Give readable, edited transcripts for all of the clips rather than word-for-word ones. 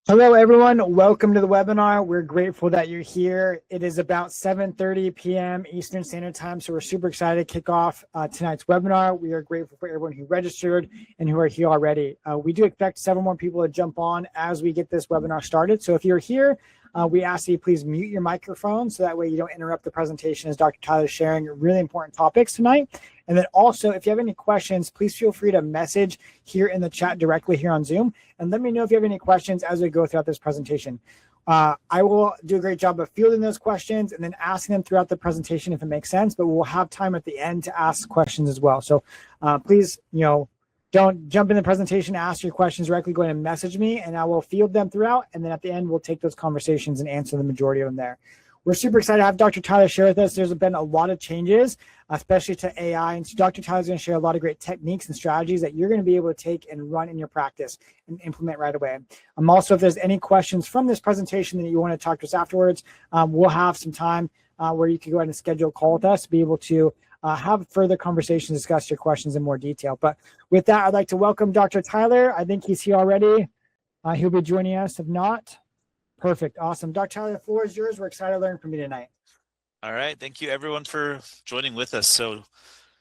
Hello, everyone. Welcome to the webinar. We're grateful that you're here. It is about 7:30 p.m. Eastern Standard Time, so we're super excited to kick off tonight's webinar. We are grateful for everyone who registered and who are here already. We do expect several more people to jump on as we get this webinar started. So if you're here, we ask that you please mute your microphone so that way you don't interrupt the presentation as Dr. Tyler is sharing really important topics tonight. And then also, if you have any questions, please feel free to message here in the chat directly here on Zoom. And let me know if you have any questions as we go throughout this presentation. I will do a great job of fielding those questions and then asking them throughout the presentation if it makes sense, but we'll have time at the end to ask questions as well. So please, don't jump in the presentation, ask your questions directly, go ahead and message me and I will field them throughout. And then at the end, we'll take those conversations and answer the majority of them there. We're super excited to have Dr. Tyler share with us. There's been a lot of changes, especially to AI. And so Dr. Tyler's going to share a lot of great techniques and strategies that you're going to be able to take and run in your practice and implement right away. Also, if there's any questions from this presentation that you want to talk to us afterwards, we'll have some time where you can go ahead and schedule a call with us to be able to have further conversations, discuss your questions in more detail. But with that, I'd like to welcome Dr. Tyler. I think he's here already. He'll be joining us. If not, perfect. Awesome. Dr. Tyler, the floor is yours. We're excited to learn from you tonight. All right. Thank you, everyone, for joining with us. So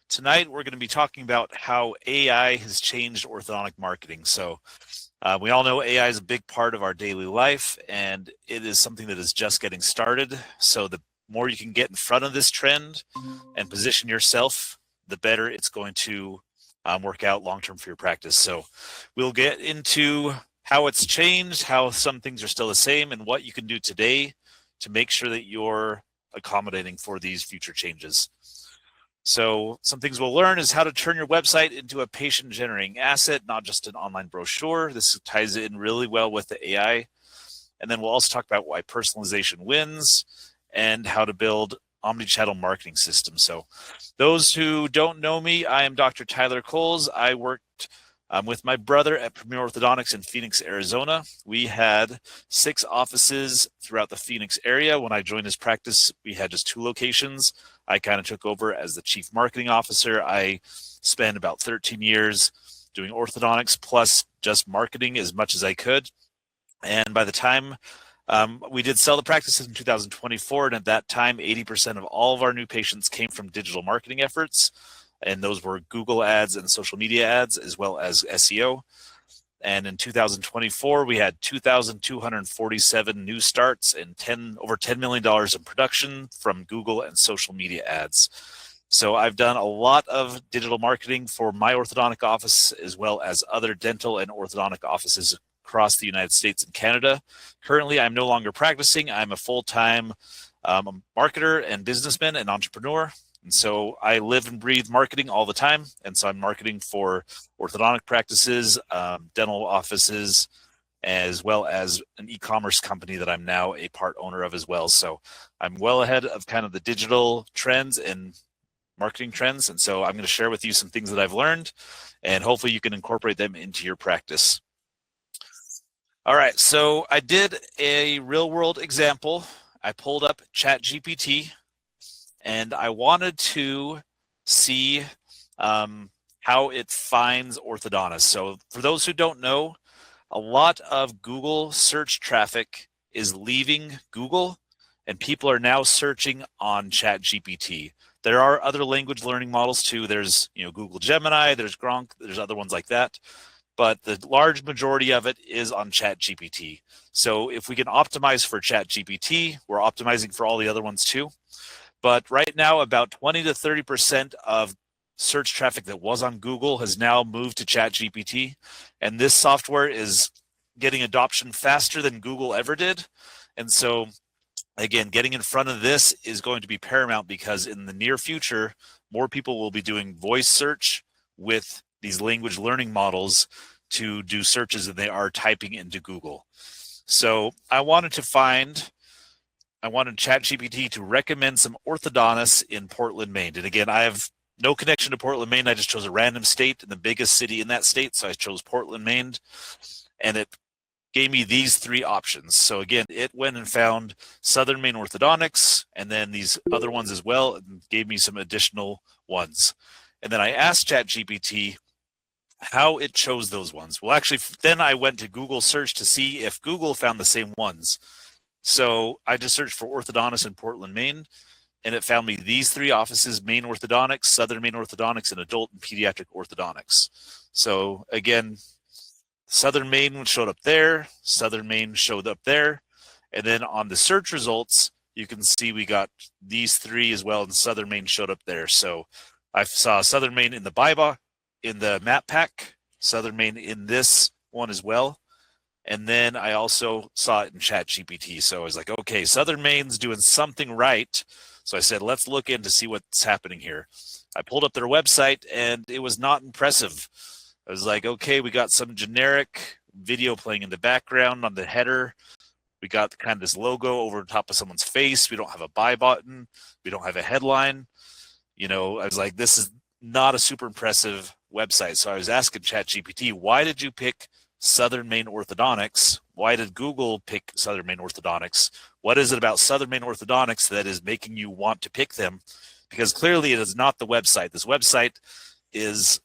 tonight, we're going to be talking about how AI has changed orthodontic marketing. So we all know AI is a big part of our daily life, and it is something that is just getting started. So the more you can get in front of this trend and position yourself, the better it's going to work out long-term for your practice. So we'll get into how it's changed, how some things are still the same, and what you can do today to make sure that you're accommodating for these future changes. So some things we'll learn is how to turn your website into a patient-generating asset, not just an online brochure. This ties in really well with the AI. And then we'll also talk about why personalization wins and how to build omnichannel marketing systems. So those who don't know me, I am Dr. Tyler Coles. I worked with my brother at Premier Orthodontics in Phoenix, Arizona. We had 6 offices throughout the Phoenix area. When I joined his practice, we had just 2 locations. I kind of took over as the chief marketing officer. I spent about 13 years doing orthodontics plus just marketing as much as I could. And by the time we did sell the practice in 2024, and at that time, 80% of all of our new patients came from digital marketing efforts. And those were Google ads and social media ads, as well as SEO. And in 2024, we had 2,247 new starts and over $10 million in production from Google and social media ads. So I've done a lot of digital marketing for my orthodontic office, as well as other dental and orthodontic offices across the United States and Canada. Currently, I'm no longer practicing. I'm a full-time marketer and businessman and entrepreneur. And so I live and breathe marketing all the time. And so I'm marketing for orthodontic practices, dental offices, as well as an e-commerce company that I'm now a part owner of as well. So I'm well ahead of kind of the digital trends and marketing trends. And so I'm going to share with you some things that I've learned, and hopefully you can incorporate them into your practice. All right, so I did a real world example. I pulled up ChatGPT, and I wanted to see how it finds orthodontists. So for those who don't know, a lot of Google search traffic is leaving Google, and people are now searching on ChatGPT. There are other language learning models too. There's Google Gemini, there's Gronk, there's other ones like that. But the large majority of it is on ChatGPT. So if we can optimize for ChatGPT, we're optimizing for all the other ones too. But right now, about 20 to 30% of search traffic that was on Google has now moved to ChatGPT. And this software is getting adoption faster than Google ever did. And so, again, getting in front of this is going to be paramount, because in the near future, more people will be doing voice search with these language learning models to do searches than they are typing into Google. So I wanted ChatGPT to recommend some orthodontists in Portland, Maine. And again, I have no connection to Portland, Maine. I just chose a random state and the biggest city in that state. So I chose Portland, Maine, and it gave me these 3 options. So again, it went and found Southern Maine Orthodontics and then these other ones as well, and gave me some additional ones. And then I asked ChatGPT, how it chose those ones. Well, actually, then I went to Google search to see if Google found the same ones. So I just searched for orthodontist in Portland, Maine, and it found me these three offices: Maine Orthodontics, Southern Maine Orthodontics, and Adult and Pediatric Orthodontics. So again, Southern Maine showed up there, Southern Maine showed up there, and then on the search results, you can see we got these three as well, and Southern Maine showed up there. So I saw Southern Maine in the buy box, in the map pack, Southern Maine in this one as well. And then I also saw it in ChatGPT. So I was like, okay, Southern Maine's doing something right. So I said, let's look in to see what's happening here. I pulled up their website and it was not impressive. I was like, okay, we got some generic video playing in the background on the header. We got kind of this logo over top of someone's face. We don't have a buy button. We don't have a headline. You know, I was like, this is not a super impressive website. So I was asking ChatGPT, why did you pick Southern Maine Orthodontics? Why did Google pick Southern Maine Orthodontics? What is it about Southern Maine Orthodontics that is making you want to pick them? Because clearly it is not the website. This website is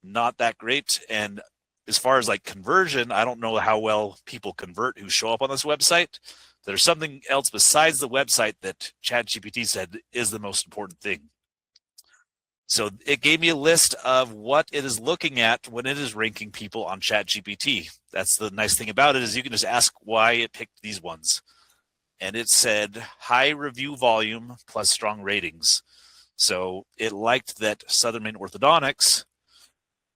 not that great. And as far as like conversion, I don't know how well people convert who show up on this website. There's something else besides the website that ChatGPT said is the most important thing. So it gave me a list of what it is looking at when it is ranking people on ChatGPT. That's the nice thing about it, is you can just ask why it picked these ones. And it said high review volume plus strong ratings. So it liked that Southern Maine Orthodontics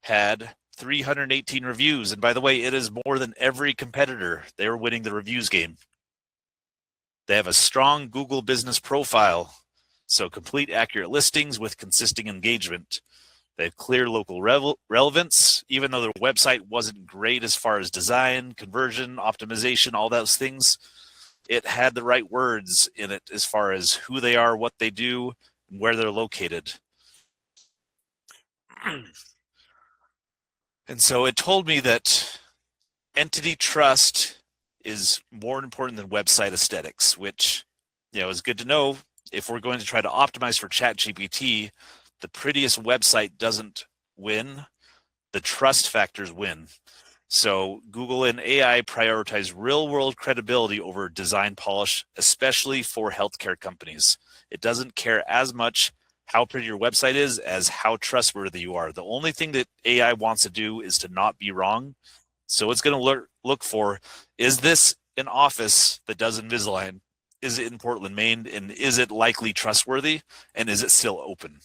had 318 reviews. And by the way, it is more than every competitor. They're winning the reviews game. They have a strong Google business profile. So complete accurate listings with consistent engagement. They have clear local relevance, even though their website wasn't great as far as design, conversion, optimization, all those things. It had the right words in it as far as who they are, what they do, and where they're located. And so it told me that entity trust is more important than website aesthetics, which, you know, is good to know. If we're going to try to optimize for ChatGPT, the prettiest website doesn't win. The trust factors win. So Google and AI prioritize real-world credibility over design polish, especially for healthcare companies. It doesn't care as much how pretty your website is as how trustworthy you are. The only thing that AI wants to do is to not be wrong. So it's going to look for, is this an office that does Invisalign? Is it in Portland, Maine? And is it likely trustworthy? And is it still open?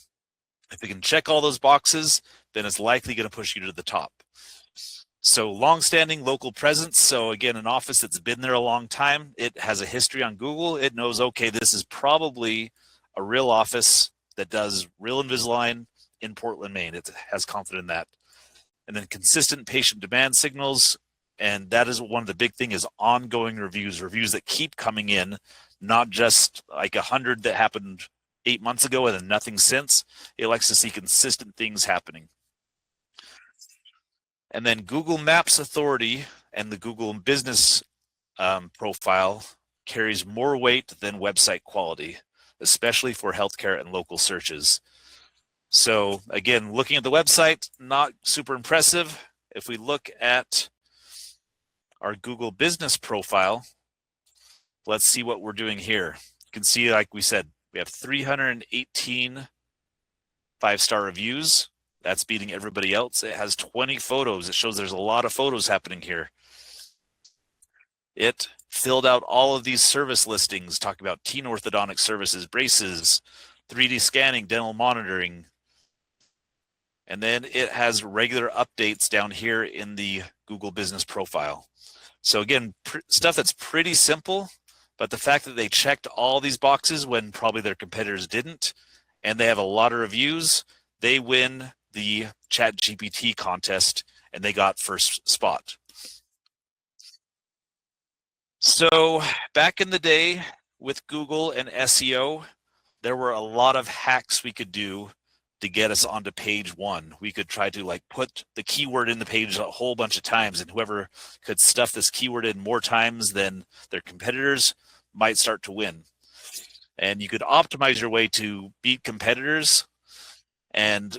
If it can check all those boxes, then it's likely going to push you to the top. So long-standing local presence. So again, an office that's been there a long time. It has a history on Google. It knows, okay, this is probably a real office that does real Invisalign in Portland, Maine. It has confidence in that. And then consistent patient demand signals. And that is one of the big thing is ongoing reviews that keep coming in, not just like 100 that happened 8 months ago and then nothing since. It likes to see consistent things happening. And then Google Maps authority and the Google business profile carries more weight than website quality, especially for healthcare and local searches. So again, looking at the website, not super impressive. If we look at our Google business profile, let's see what we're doing here. You can see, like we said, we have 318 5-star reviews. That's beating everybody else. It has 20 photos. It shows there's a lot of photos happening here. It filled out all of these service listings, talking about teen orthodontic services, braces, 3D scanning, dental monitoring. And then it has regular updates down here in the Google business profile. So again, stuff that's pretty simple, but the fact that they checked all these boxes when probably their competitors didn't, and they have a lot of reviews, they win the ChatGPT contest and they got first spot. So back in the day with Google and SEO, there were a lot of hacks we could do to get us onto page one. We could try to like put the keyword in the page a whole bunch of times, and whoever could stuff this keyword in more times than their competitors might start to win. And you could optimize your way to beat competitors. And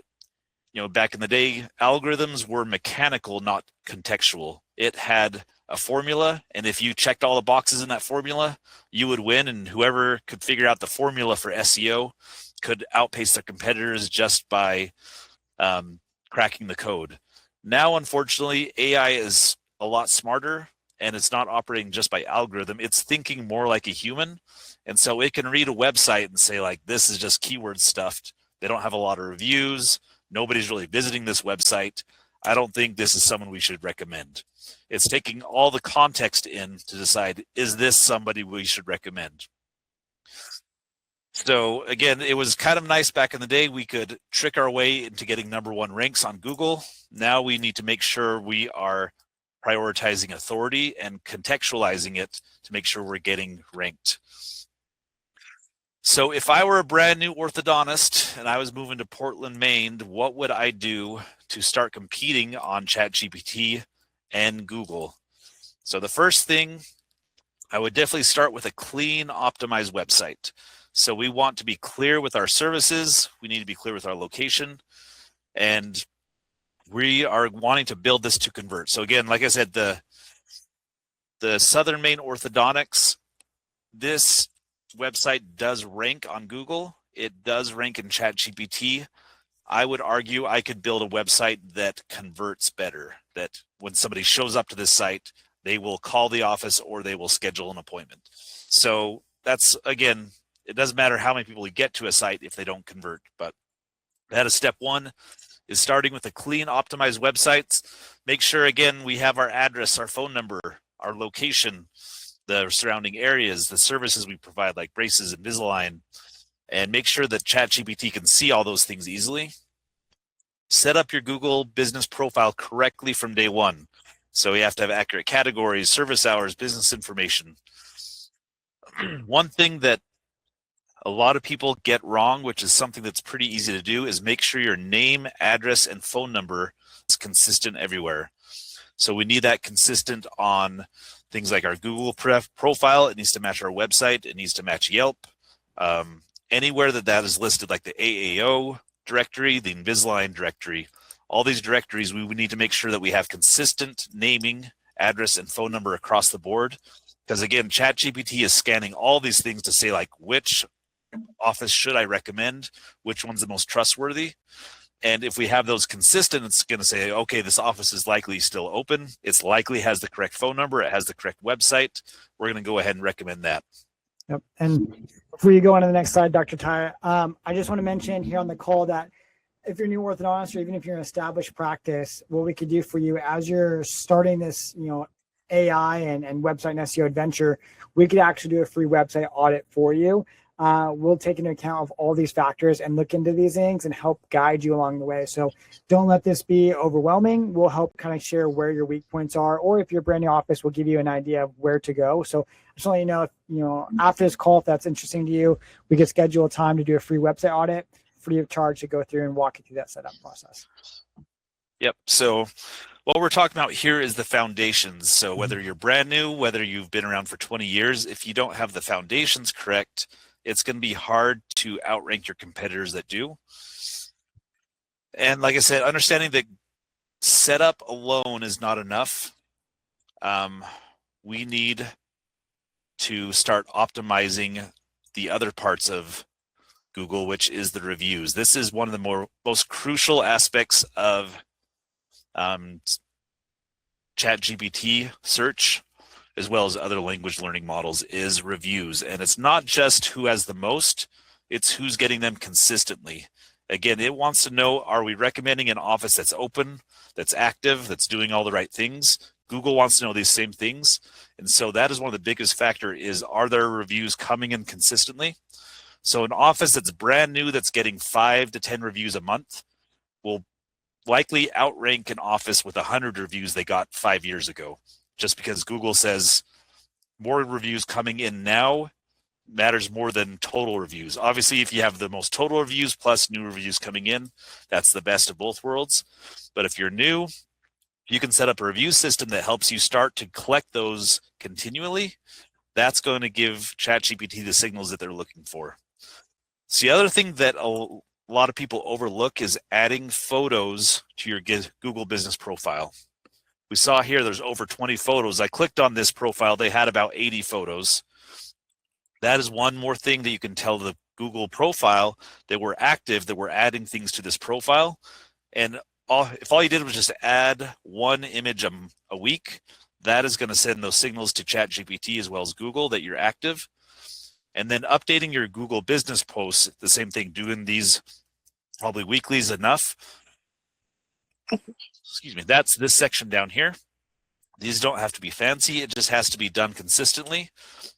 back in the day, algorithms were mechanical, not contextual. It had a formula, and if you checked all the boxes in that formula, you would win, and whoever could figure out the formula for SEO could outpace their competitors just by cracking the code. Now, unfortunately, AI is a lot smarter, and it's not operating just by algorithm. It's thinking more like a human, and so it can read a website and say, like, this is just keyword stuffed. They don't have a lot of reviews. Nobody's really visiting this website. I don't think this is someone we should recommend. It's taking all the context in to decide, is this somebody we should recommend? So again, it was kind of nice back in the day. We could trick our way into getting #1 ranks on Google. Now we need to make sure we are prioritizing authority and contextualizing it to make sure we're getting ranked. So if I were a brand new orthodontist and I was moving to Portland, Maine, what would I do to start competing on ChatGPT and Google? So the first thing, I would definitely start with a clean, optimized website. So we want to be clear with our services. We need to be clear with our location. And we are wanting to build this to convert. So again, like I said, the Southern Maine Orthodontics, this website does rank on Google. It does rank in ChatGPT. I would argue I could build a website that converts better, that when somebody shows up to this site, they will call the office or they will schedule an appointment. So that's, again, it doesn't matter how many people you get to a site if they don't convert. But that is step one, is starting with a clean, optimized websites. Make sure, again, we have our address, our phone number, our location, the surrounding areas, the services we provide like braces, Invisalign, and make sure that ChatGPT can see all those things easily. Set up your Google business profile correctly from day one. So you have to have accurate categories, service hours, business information. One thing that a lot of people get wrong, which is something that's pretty easy to do, is make sure your name, address, and phone number is consistent everywhere. So we need that consistent on things like our Google profile. It needs to match our website. It needs to match Yelp. Anywhere that is listed, like the AAO directory, the Invisalign directory, all these directories, we would need to make sure that we have consistent naming, address, and phone number across the board. Because again, ChatGPT is scanning all these things to say, like, which office should I recommend? Which one's the most trustworthy? And if we have those consistent, it's going to say, okay, this office is likely still open. It's likely has the correct phone number. It has the correct website. We're going to go ahead and recommend that. Yep. And before you go on to the next slide, Dr. Ty, I just want to mention here on the call that if you're a new orthodontist or even if you're an established practice, what we could do for you as you're starting this, AI and website and SEO adventure, we could actually do a free website audit for you. We'll take into account of all these factors and look into these things and help guide you along the way. So don't let this be overwhelming. We'll help kind of share where your weak points are, or if you're a brand new office, we'll give you an idea of where to go. So just let you know, if, after this call, if that's interesting to you, we could schedule a time to do a free website audit, free of charge, to go through and walk you through that setup process. Yep. So what we're talking about here is the foundations. So whether you're brand new, whether you've been around for 20 years, if you don't have the foundations correct, it's going to be hard to outrank your competitors that do. And like I said, understanding that setup alone is not enough. We need to start optimizing the other parts of Google, which is the reviews. This is one of the most crucial aspects of ChatGPT search, as well as other language learning models, is reviews. And it's not just who has the most, it's who's getting them consistently. Again, it wants to know, are we recommending an office that's open, that's active, that's doing all the right things? Google wants to know these same things. And so that is one of the biggest factor is, are there reviews coming in consistently? So an office that's brand new, that's getting 5 to 10 reviews a month, will likely outrank an office with 100 reviews they got 5 years ago, just because Google says more reviews coming in now matters more than total reviews. Obviously, if you have the most total reviews plus new reviews coming in, that's the best of both worlds. But if you're new, you can set up a review system that helps you start to collect those continually. That's going to give ChatGPT the signals that they're looking for. So the other thing that a lot of people overlook is adding photos to your Google business profile. We saw here there's over 20 photos. I clicked on this profile. They had about 80 photos. That is one more thing that you can tell the Google profile that we're active, that we're adding things to this profile. And if all you did was just add one image a week, that is going to send those signals to ChatGPT as well as Google that you're active. And then updating your Google business posts, the same thing, doing these probably weekly is enough. Excuse me, that's this section down here. These don't have to be fancy. It just has to be done consistently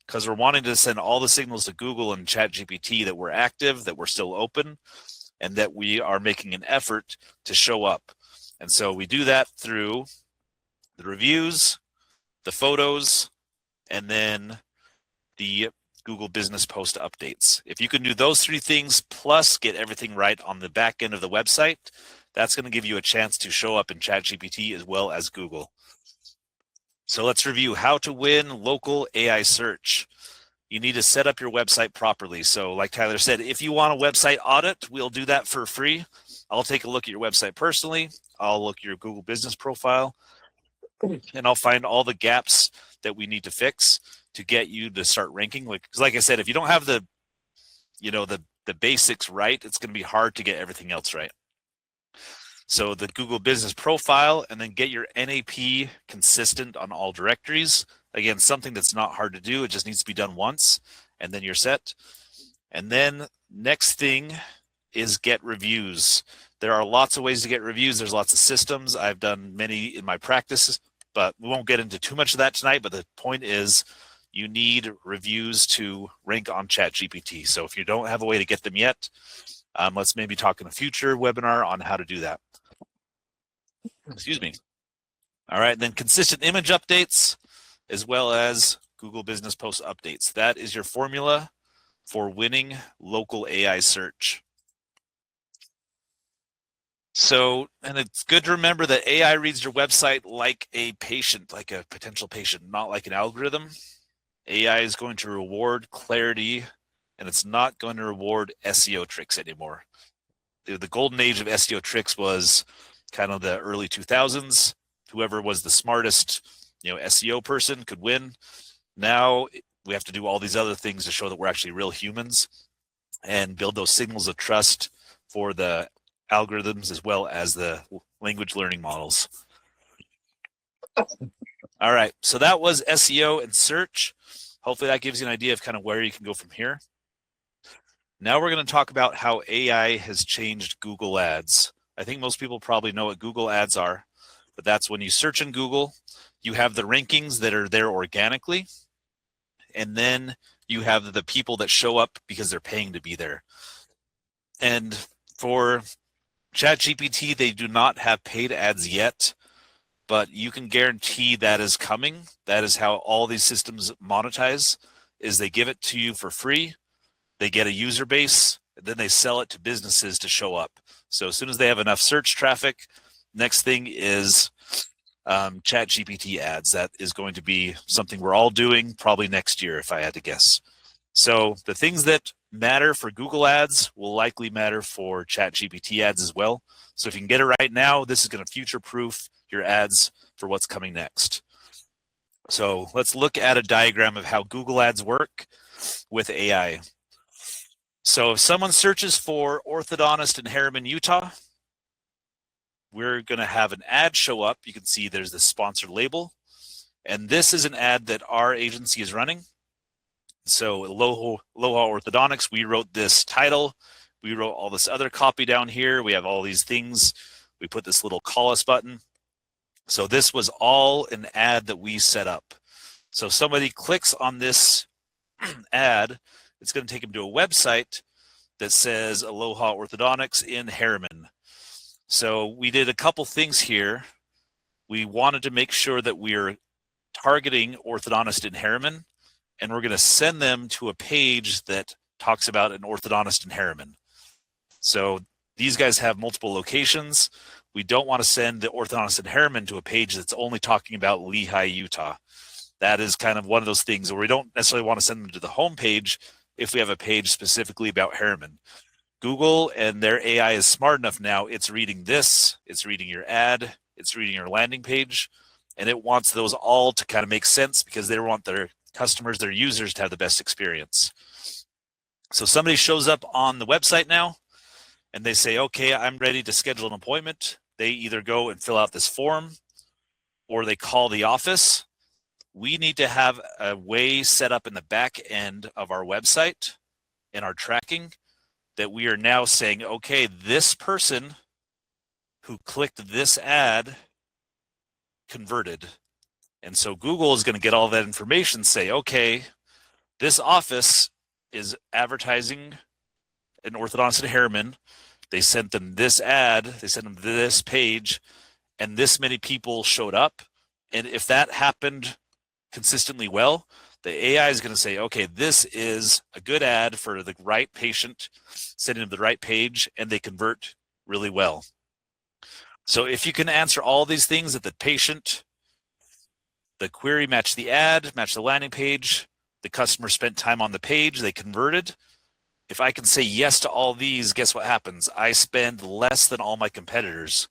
because we're wanting to send all the signals to Google and ChatGPT that we're active, that we're still open, and that we are making an effort to show up. And so we do that through the reviews, the photos, and then the Google business post updates. If you can do those three things plus get everything right on the back end of the website, that's going to give you a chance to show up in ChatGPT as well as Google. So let's review how to win local AI search. You need to set up your website properly. So like Tyler said, if you want a website audit, we'll do that for free. I'll take a look at your website personally. I'll look at your Google business profile, and I'll find all the gaps that we need to fix to get you to start ranking. Like I said, if you don't have the basics right, it's going to be hard to get everything else right. So the Google business profile, and then get your NAP consistent on all directories. Again, something that's not hard to do. It just needs to be done once, and then you're set. And then next thing is get reviews. There are lots of ways to get reviews. There's lots of systems. I've done many in my practice, but we won't get into too much of that tonight. But the point is you need reviews to rank on ChatGPT. So if you don't have a way to get them yet, let's maybe talk in a future webinar on how to do that. Excuse me. All right, then consistent image updates as well as Google business post updates. That is your formula for winning local AI search. So, and it's good to remember that AI reads your website like a patient, like a potential patient, not like an algorithm. AI is going to reward clarity, and it's not going to reward SEO tricks anymore. The golden age of SEO tricks was kind of the early 2000s. Whoever was the smartest, SEO person could win. Now we have to do all these other things to show that we're actually real humans and build those signals of trust for the algorithms as well as the language learning models. All right, so that was SEO and search. Hopefully that gives you an idea of kind of where you can go from here. Now we're going to talk about how AI has changed Google Ads. I think most people probably know what Google Ads are, but that's when you search in Google, you have the rankings that are there organically, and then you have the people that show up because they're paying to be there. And for ChatGPT, they do not have paid ads yet, but you can guarantee that is coming. That is how all these systems monetize, is they give it to you for free, they get a user base, and then they sell it to businesses to show up. So as soon as they have enough search traffic, next thing is ChatGPT ads. That is going to be something we're all doing probably next year, if I had to guess. So the things that matter for Google ads will likely matter for ChatGPT ads as well. So if you can get it right now, this is going to future-proof your ads for what's coming next. So let's look at a diagram of how Google ads work with AI. So if someone searches for orthodontist in Harriman, Utah, we're going to have an ad show up. You can see there's the sponsored label. And this is an ad that our agency is running. So Aloha Orthodontics, we wrote this title. We wrote all this other copy down here. We have all these things. We put this little call us button. So this was all an ad that we set up. So if somebody clicks on this ad, it's going to take them to a website that says Aloha Orthodontics in Harriman. So we did a couple things here. We wanted to make sure that we're targeting orthodontist in Harriman, and we're going to send them to a page that talks about an orthodontist in Harriman. So these guys have multiple locations. We don't want to send the orthodontist in Harriman to a page that's only talking about Lehi, Utah. That is kind of one of those things where we don't necessarily want to send them to the home page if we have a page specifically about Harriman. Google and their AI is smart enough now. It's reading this, it's reading your ad, it's reading your landing page, and it wants those all to kind of make sense because they want their customers, their users to have the best experience. So somebody shows up on the website now and they say, okay, I'm ready to schedule an appointment. They either go and fill out this form or they call the office. We need to have a way set up in the back end of our website in our tracking that we are now saying, okay, this person who clicked this ad converted. And so Google is going to get all that information, say, okay, this office is advertising an orthodontist in Harriman. They sent them this ad, they sent them this page, and this many people showed up. And if that happened consistently well, the AI is going to say, okay, this is a good ad for the right patient, sending them the right page, and they convert really well. So if you can answer all these things, that the patient, the query match the ad, match the landing page, the customer spent time on the page, they converted. If I can say yes to all these, guess what happens? I spend less than all my competitors.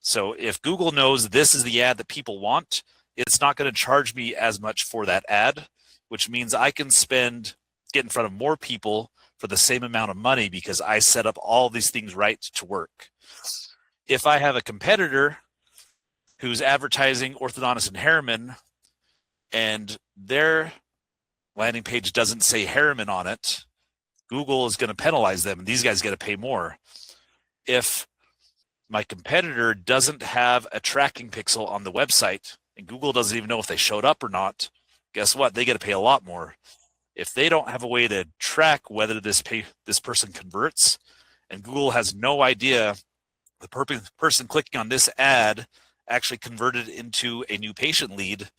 So if Google knows this is the ad that people want, it's not going to charge me as much for that ad, which means I can get in front of more people for the same amount of money because I set up all these things right to work. If I have a competitor who's advertising orthodontist in Harriman and their landing page doesn't say Harriman on it, Google is going to penalize them and these guys get to pay more. If my competitor doesn't have a tracking pixel on the website and Google doesn't even know if they showed up or not, guess what? They get to pay a lot more. If they don't have a way to track whether this person converts, and Google has no idea the person clicking on this ad actually converted into a new patient lead,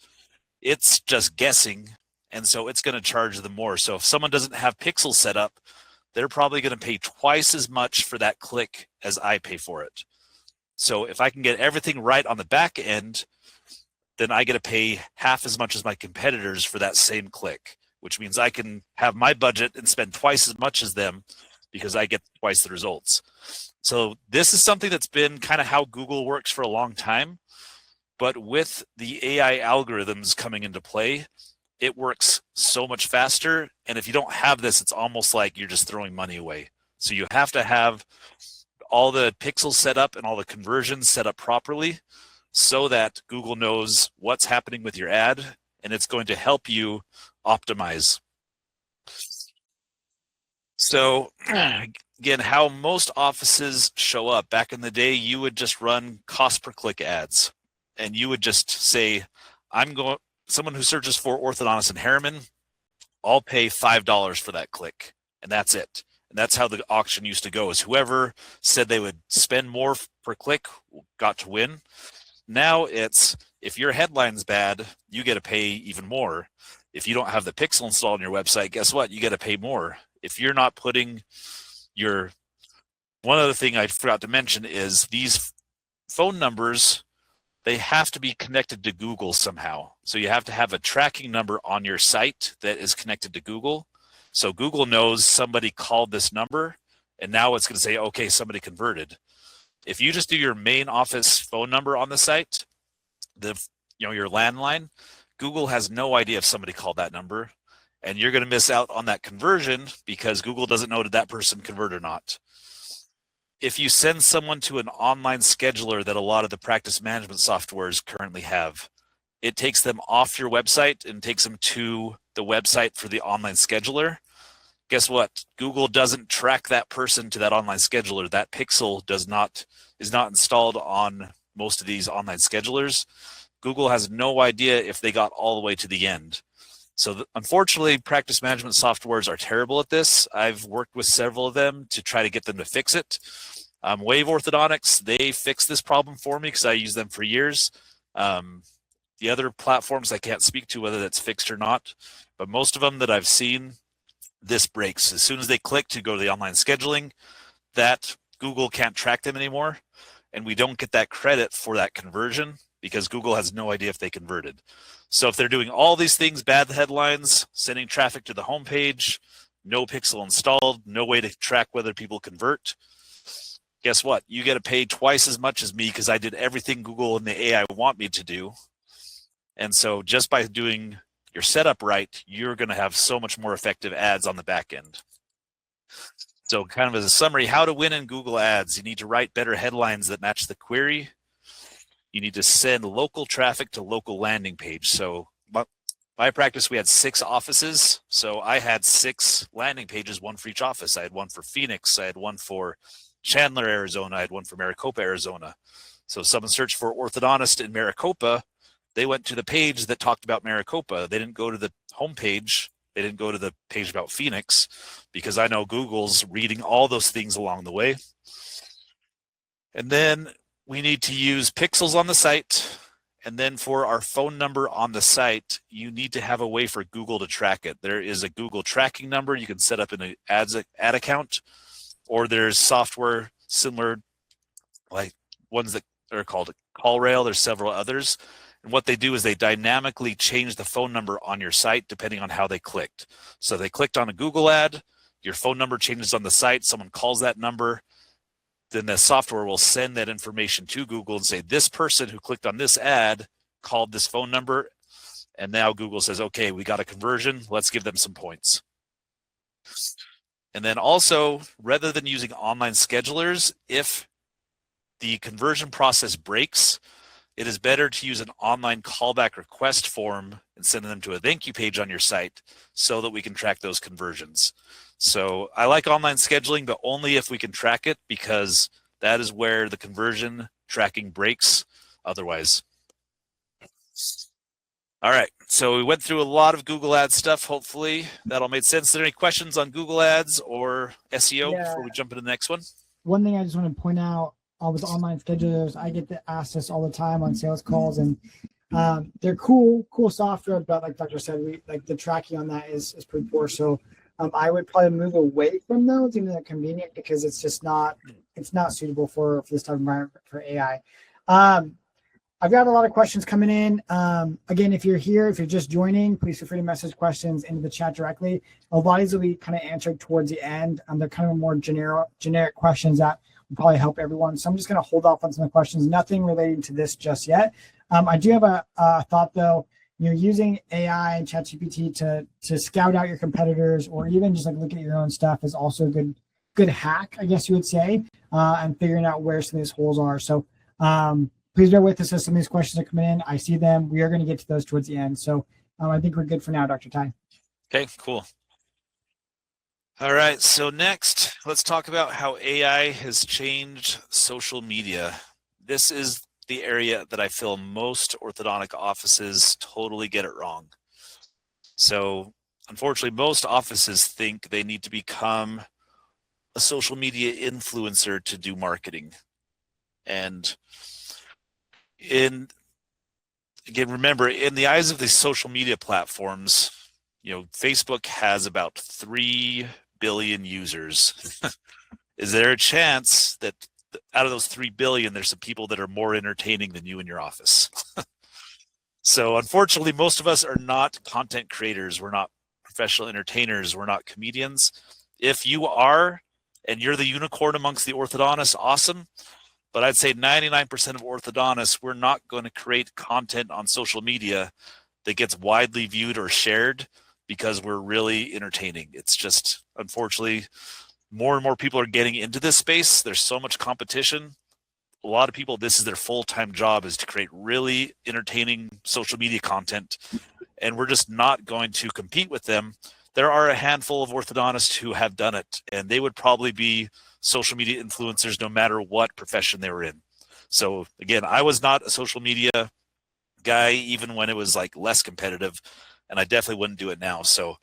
it's just guessing, and so it's going to charge them more. So if someone doesn't have pixels set up, they're probably going to pay twice as much for that click as I pay for it. So if I can get everything right on the back end, then I get to pay half as much as my competitors for that same click, which means I can have my budget and spend twice as much as them because I get twice the results. So this is something that's been kind of how Google works for a long time, but with the AI algorithms coming into play, it works so much faster. And if you don't have this, it's almost like you're just throwing money away. So you have to have all the pixels set up and all the conversions set up properly so that Google knows what's happening with your ad and it's going to help you optimize. So again, how most offices show up. Back in the day, you would just run cost per click ads and you would just say, someone who searches for orthodontist in Harriman, I'll pay $5 for that click, and that's it. And that's how the auction used to go, is whoever said they would spend more per click got to win. Now it's, if your headline's bad, you get to pay even more. If you don't have the pixel installed on your website, guess what? You get to pay more. If you're not putting one other thing I forgot to mention is these phone numbers, they have to be connected to Google somehow. So you have to have a tracking number on your site that is connected to Google. So Google knows somebody called this number, and now it's going to say, okay, somebody converted. If you just do your main office phone number on the site, your landline, Google has no idea if somebody called that number, and you're going to miss out on that conversion because Google doesn't know did that person convert or not. If you send someone to an online scheduler that a lot of the practice management softwares currently have, it takes them off your website and takes them to the website for the online scheduler. Guess what? Google doesn't track that person to that online scheduler. That pixel is not installed on most of these online schedulers. Google has no idea if they got all the way to the end. So unfortunately, practice management softwares are terrible at this. I've worked with several of them to try to get them to fix it. Wave Orthodontics, they fixed this problem for me because I use them for years. The other platforms I can't speak to whether that's fixed or not, but most of them that I've seen, this breaks. As soon as they click to go to the online scheduling, that Google can't track them anymore, and we don't get that credit for that conversion because Google has no idea if they converted. So if they're doing all these things, bad headlines, sending traffic to the homepage, no pixel installed, no way to track whether people convert. Guess what? You get to pay twice as much as me because I did everything Google and the AI want me to do. And so just by doing your setup right, you're going to have so much more effective ads on the back end. So kind of as a summary, how to win in Google Ads. You need to write better headlines that match the query. You need to send local traffic to local landing page. So my practice, we had 6 offices. So I had 6 landing pages, one for each office. I had one for Phoenix. I had one for Chandler, Arizona. I had one for Maricopa, Arizona. So if someone searched for orthodontist in Maricopa, they went to the page that talked about Maricopa. They didn't go to the homepage. They didn't go to the page about Phoenix, because I know Google's reading all those things along the way. And then we need to use pixels on the site. And then for our phone number on the site, you need to have a way for Google to track it. There is a Google tracking number you can set up in an ad account, or there's software similar, like ones that are called CallRail. There's several others. And what they do is they dynamically change the phone number on your site depending on how they clicked. So they clicked on a Google ad, your phone number changes on the site, someone calls that number, then the software will send that information to Google and say, this person who clicked on this ad called this phone number. And now Google says, okay, we got a conversion. Let's give them some points. And then also, rather than using online schedulers, if the conversion process breaks, it is better to use an online callback request form and send them to a thank you page on your site so that we can track those conversions. So I like online scheduling, but only if we can track it, because that is where the conversion tracking breaks otherwise. All right, so we went through a lot of Google Ads stuff. Hopefully that all made sense. Are there any questions on Google Ads or SEO before we jump into the next one? One thing I just want to point out, with online schedulers, I get asked this all the time on sales calls, and they're cool software, but like Dr. said, the tracking on that is pretty poor. So I would probably move away from those, even though they're convenient, because it's not suitable for this type of environment for AI. I've got a lot of questions coming in. Again, if you're just joining, please feel free to message questions into the chat directly. A lot of these will be kind of answered towards the end. They're kind of more generic questions that will probably help everyone. So I'm just going to hold off on some of the questions. Nothing relating to this just yet. I do have a thought though. Using AI and ChatGPT to scout out your competitors, or even just like look at your own stuff, is also a good hack, I guess you would say, and figuring out where some of these holes are. So please bear with us as some of these questions are coming in. I see them. We are going to get to those towards the end. So I think we're good for now, Dr. Ty. Okay, cool. All right, so next, let's talk about how AI has changed social media. This is the area that I feel most orthodontic offices totally get it wrong. So unfortunately, most offices think they need to become a social media influencer to do marketing. And again, remember, in the eyes of these social media platforms, Facebook has about 3 billion users. Is there a chance that out of those 3 billion, there's some people that are more entertaining than you in your office? So unfortunately, most of us are not content creators. We're not professional entertainers. We're not comedians. If you are, and you're the unicorn amongst the orthodontists, awesome. But I'd say 99% of orthodontists, we're not going to create content on social media that gets widely viewed or shared because we're really entertaining. It's just, unfortunately, more and more people are getting into this space. There's so much competition. A lot of people, this is their full-time job, is to create really entertaining social media content, and we're just not going to compete with them. There are a handful of orthodontists who have done it, and they would probably be social media influencers no matter what profession they were in. So again, I was not a social media guy even when it was like less competitive, and I definitely wouldn't do it now. So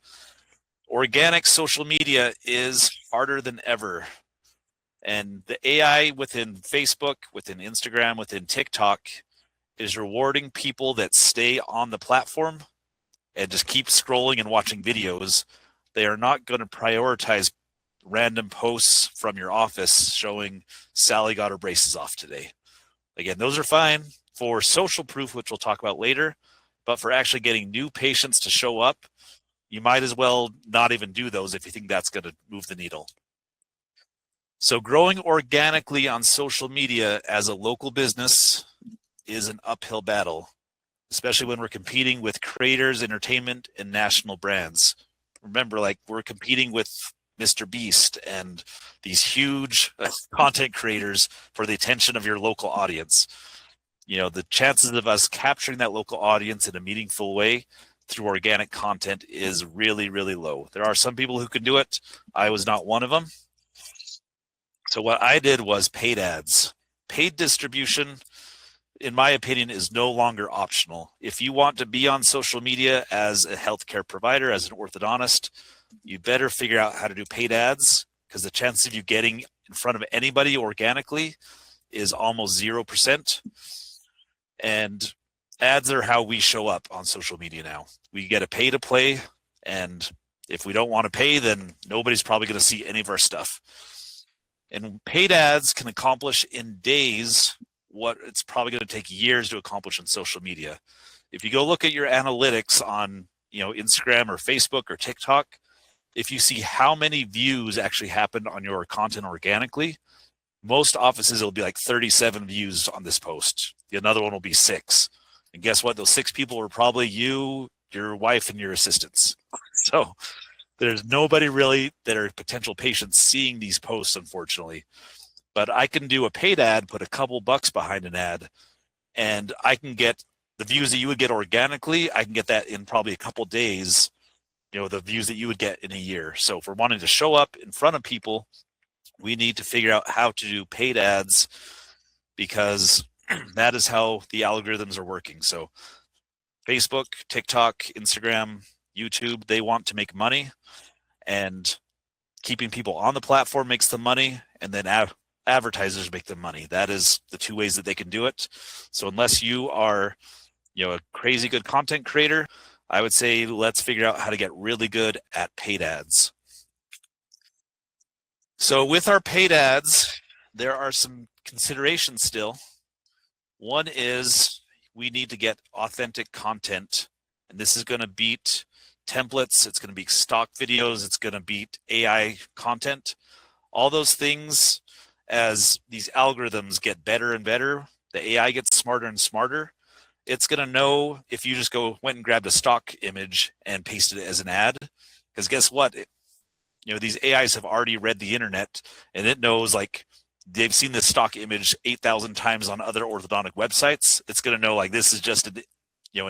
organic social media is harder than ever. And the AI within Facebook, within Instagram, within TikTok is rewarding people that stay on the platform and just keep scrolling and watching videos. They are not going to prioritize random posts from your office showing Sally got her braces off today. Again, those are fine for social proof, which we'll talk about later, but for actually getting new patients to show up, you might as well not even do those if you think that's going to move the needle. So growing organically on social media as a local business is an uphill battle, especially when we're competing with creators, entertainment, and national brands. Remember, like, we're competing with Mr. Beast and these huge content creators for the attention of your local audience. You know, the chances of us capturing that local audience in a meaningful way through organic content is really, really low. There are some people who can do it. I was not one of them. So what I did was paid ads. Paid distribution, in my opinion, is no longer optional. If you want to be on social media as a healthcare provider, as an orthodontist, you better figure out how to do paid ads, because the chance of you getting in front of anybody organically is almost 0%. And ads are how we show up on social media now. We get a pay to play, and if we don't want to pay, then nobody's probably going to see any of our stuff. And paid ads can accomplish in days what it's probably going to take years to accomplish on social media. If you go look at your analytics on, Instagram or Facebook or TikTok, if you see how many views actually happened on your content organically, most offices will be like 37 views on this post. Another one will be 6. And guess what? Those 6 people were probably you, your wife, and your assistants. So there's nobody really that are potential patients seeing these posts, unfortunately. But I can do a paid ad, put a couple bucks behind an ad, and I can get the views that you would get organically. I can get that in probably a couple days, the views that you would get in a year. So if we're wanting to show up in front of people, we need to figure out how to do paid ads, because that is how the algorithms are working. So Facebook, TikTok, Instagram, YouTube, they want to make money, and keeping people on the platform makes them money, and then advertisers make them money. That is the 2 ways that they can do it. So unless you are, a crazy good content creator, I would say let's figure out how to get really good at paid ads. So with our paid ads, there are some considerations still. One is we need to get authentic content, and this is going to beat templates, it's going to beat stock videos, it's going to beat AI content. All those things, as these algorithms get better and better, the AI gets smarter and smarter, it's going to know if you just went and grabbed a stock image and pasted it as an ad. Because guess what? These AIs have already read the internet, and it knows, like, they've seen this stock image 8,000 times on other orthodontic websites. It's going to know, like, this is just an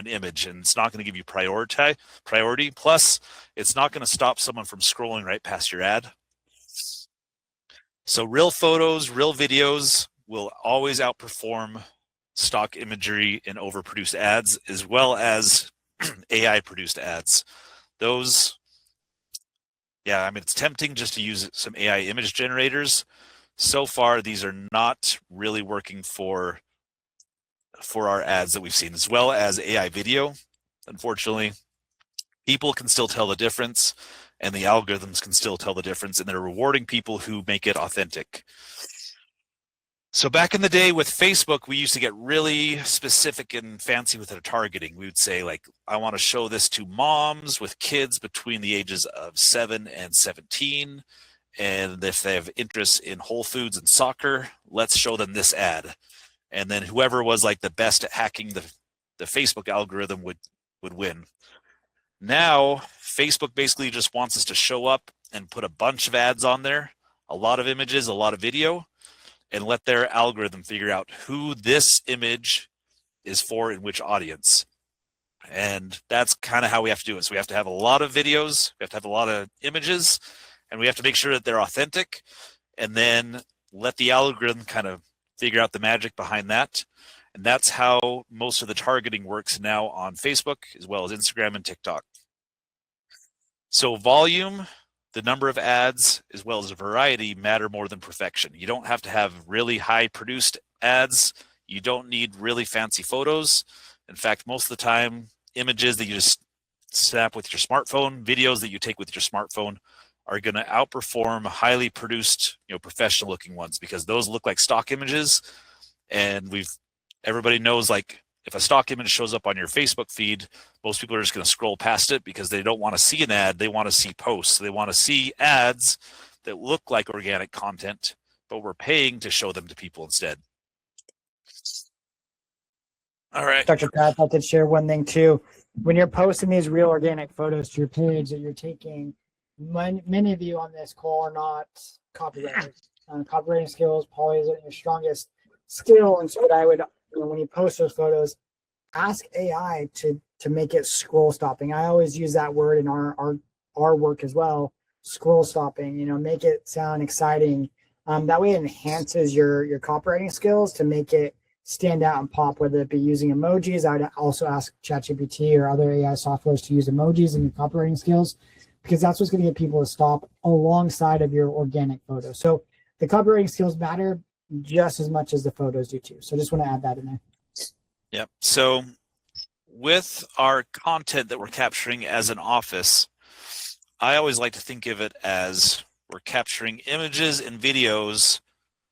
image, and it's not going to give you priority. Plus, it's not going to stop someone from scrolling right past your ad. So real photos, real videos will always outperform stock imagery and overproduced ads, as well as AI produced ads. Those, it's tempting just to use some AI image generators. So far, these are not really working for our ads that we've seen, as well as AI video. Unfortunately, people can still tell the difference, and the algorithms can still tell the difference, and they're rewarding people who make it authentic. So back in the day with Facebook, we used to get really specific and fancy with our targeting. We would say, like, I want to show this to moms with kids between the ages of 7 and 17. And if they have interest in Whole Foods and soccer, let's show them this ad. And then whoever was like the best at hacking the Facebook algorithm would win. Now, Facebook basically just wants us to show up and put a bunch of ads on there, a lot of images, a lot of video, and let their algorithm figure out who this image is for in which audience. And that's kind of how we have to do it. So we have to have a lot of videos, we have to have a lot of images, and we have to make sure that they're authentic, and then let the algorithm kind of figure out the magic behind that. And that's how most of the targeting works now on Facebook, as well as Instagram and TikTok. So volume, the number of ads, as well as variety, matter more than perfection. You don't have to have really high produced ads. You don't need really fancy photos. In fact, most of the time, images that you just snap with your smartphone, videos that you take with your smartphone, are going to outperform highly produced, professional looking ones, because those look like stock images. And everybody knows, like, if a stock image shows up on your Facebook feed, most people are just going to scroll past it because they don't want to see an ad. They want to see posts. They want to see ads that look like organic content, but we're paying to show them to people instead. All right. Dr. Pat, I could share one thing too. When you're posting these real organic photos to your page that you're taking, many of you on this call are not copywriters. Copywriting skills probably isn't your strongest skill. And so what I would, when you post those photos, ask AI to make it scroll stopping. I always use that word in our work as well. Scroll stopping, make it sound exciting. That way it enhances your copywriting skills to make it stand out and pop, whether it be using emojis. I would also ask ChatGPT or other AI softwares to use emojis in your copywriting skills, because that's what's going to get people to stop alongside of your organic photos. So the copywriting skills matter just as much as the photos do too. So just want to add that in there. Yep. So with our content that we're capturing as an office, I always like to think of it as we're capturing images and videos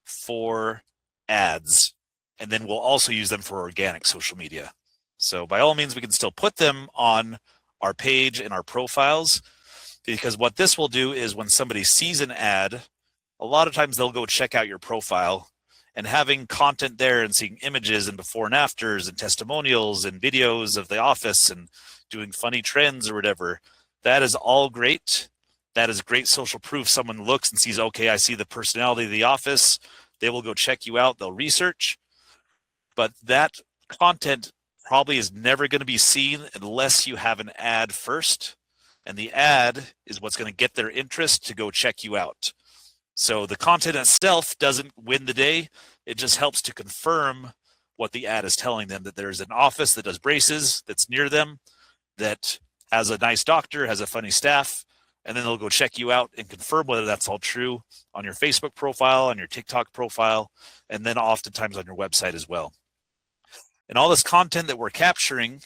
for ads, and then we'll also use them for organic social media. So by all means, we can still put them on our page and our profiles, because what this will do is when somebody sees an ad, a lot of times they'll go check out your profile, and having content there and seeing images and before and afters and testimonials and videos of the office and doing funny trends or whatever, that is all great. That is great social proof. Someone looks and sees, okay, I see the personality of the office. They will go check you out. They'll research. But that content probably is never going to be seen unless you have an ad first. And the ad is what's going to get their interest to go check you out. So the content itself doesn't win the day. It just helps to confirm what the ad is telling them, that there's an office that does braces that's near them, that has a nice doctor, has a funny staff, and then they'll go check you out and confirm whether that's all true on your Facebook profile, on your TikTok profile, and then oftentimes on your website as well. And all this content that we're capturing,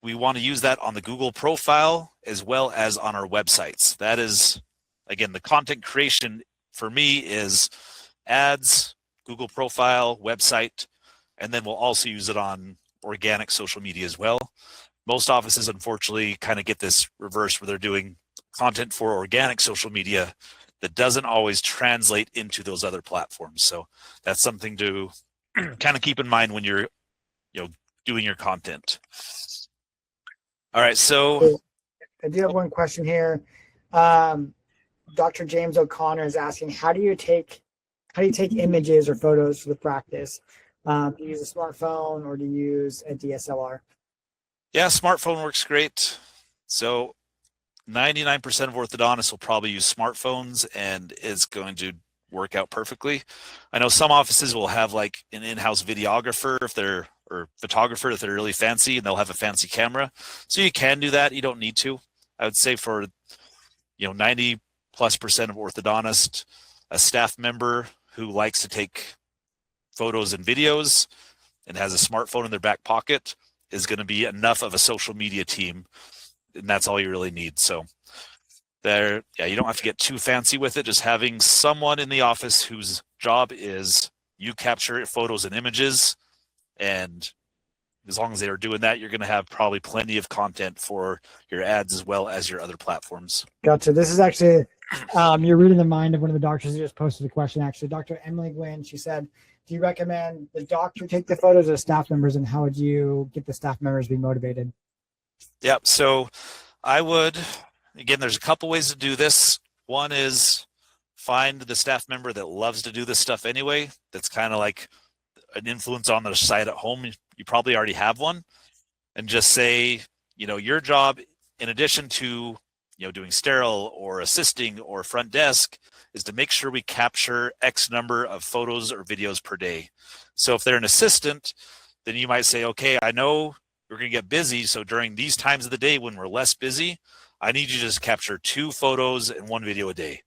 we want to use that on the Google profile as well as on our websites. That is, again, the content creation for me is ads, Google profile, website, and then we'll also use it on organic social media as well. Most offices, unfortunately, kind of get this reverse where they're doing content for organic social media that doesn't always translate into those other platforms. So that's something to kind of keep in mind when you're, doing your content. All right, so I do have one question here. Dr. James O'Connor is asking, how do you take images or photos for the practice? Do you use a smartphone or do you use a DSLR? Yeah, smartphone works great. So 99% of orthodontists will probably use smartphones, and it's going to work out perfectly. I know some offices will have like an in-house videographer or photographer if they're really fancy, and they'll have a fancy camera. So you can do that. You don't need to. I would say for 90+% of orthodontists, a staff member who likes to take photos and videos and has a smartphone in their back pocket is going to be enough of a social media team, and that's all you really need. So you don't have to get too fancy with it. Just having someone in the office whose job is you capture photos and images, and as long as they are doing that, you're going to have probably plenty of content for your ads as well as your other platforms. Gotcha. This is actually, you're reading the mind of one of the doctors who just posted a question, actually. Dr. Emily Gwynn, she said, do you recommend the doctor take the photos of staff members, and how would you get the staff members to be motivated? Yep. So I would, again, there's a couple ways to do this. One is find the staff member that loves to do this stuff anyway. That's kind of like an influence on the side at home. You probably already have one, and just say, your job, in addition to, doing sterile or assisting or front desk, is to make sure we capture X number of photos or videos per day. So if they're an assistant, then you might say, okay, I know we're going to get busy. So during these times of the day when we're less busy, I need you to just capture 2 photos and 1 video a day.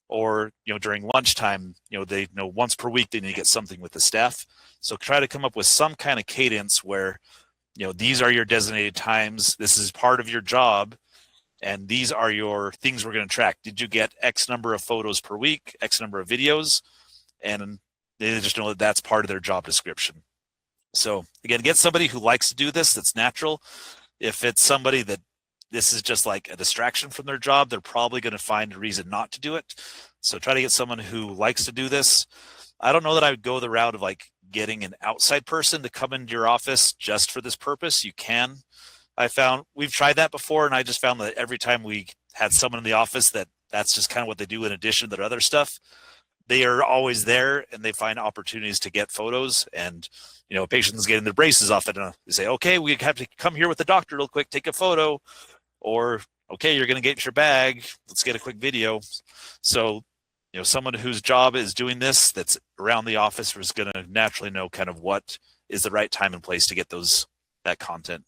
Or, during lunchtime, they know once per week they need to get something with the staff. So try to come up with some kind of cadence where, these are your designated times. This is part of your job. And these are your things we're going to track. Did you get X number of photos per week, X number of videos? And they just know that that's part of their job description. So again, get somebody who likes to do this, that's natural. If it's somebody that this is just like a distraction from their job, they're probably going to find a reason not to do it. So try to get someone who likes to do this. I don't know that I would go the route of like getting an outside person to come into your office just for this purpose. You can. I found we've tried that before, and I just found that every time we had someone in the office that's just kind of what they do in addition to their other stuff, they are always there and they find opportunities to get photos. And patients getting their braces off, and they say, okay, we have to come here with the doctor real quick, take a photo, or okay, you're going to get your bag, let's get a quick video. So someone whose job is doing this, that's around the office, is going to naturally know kind of what is the right time and place to get that content.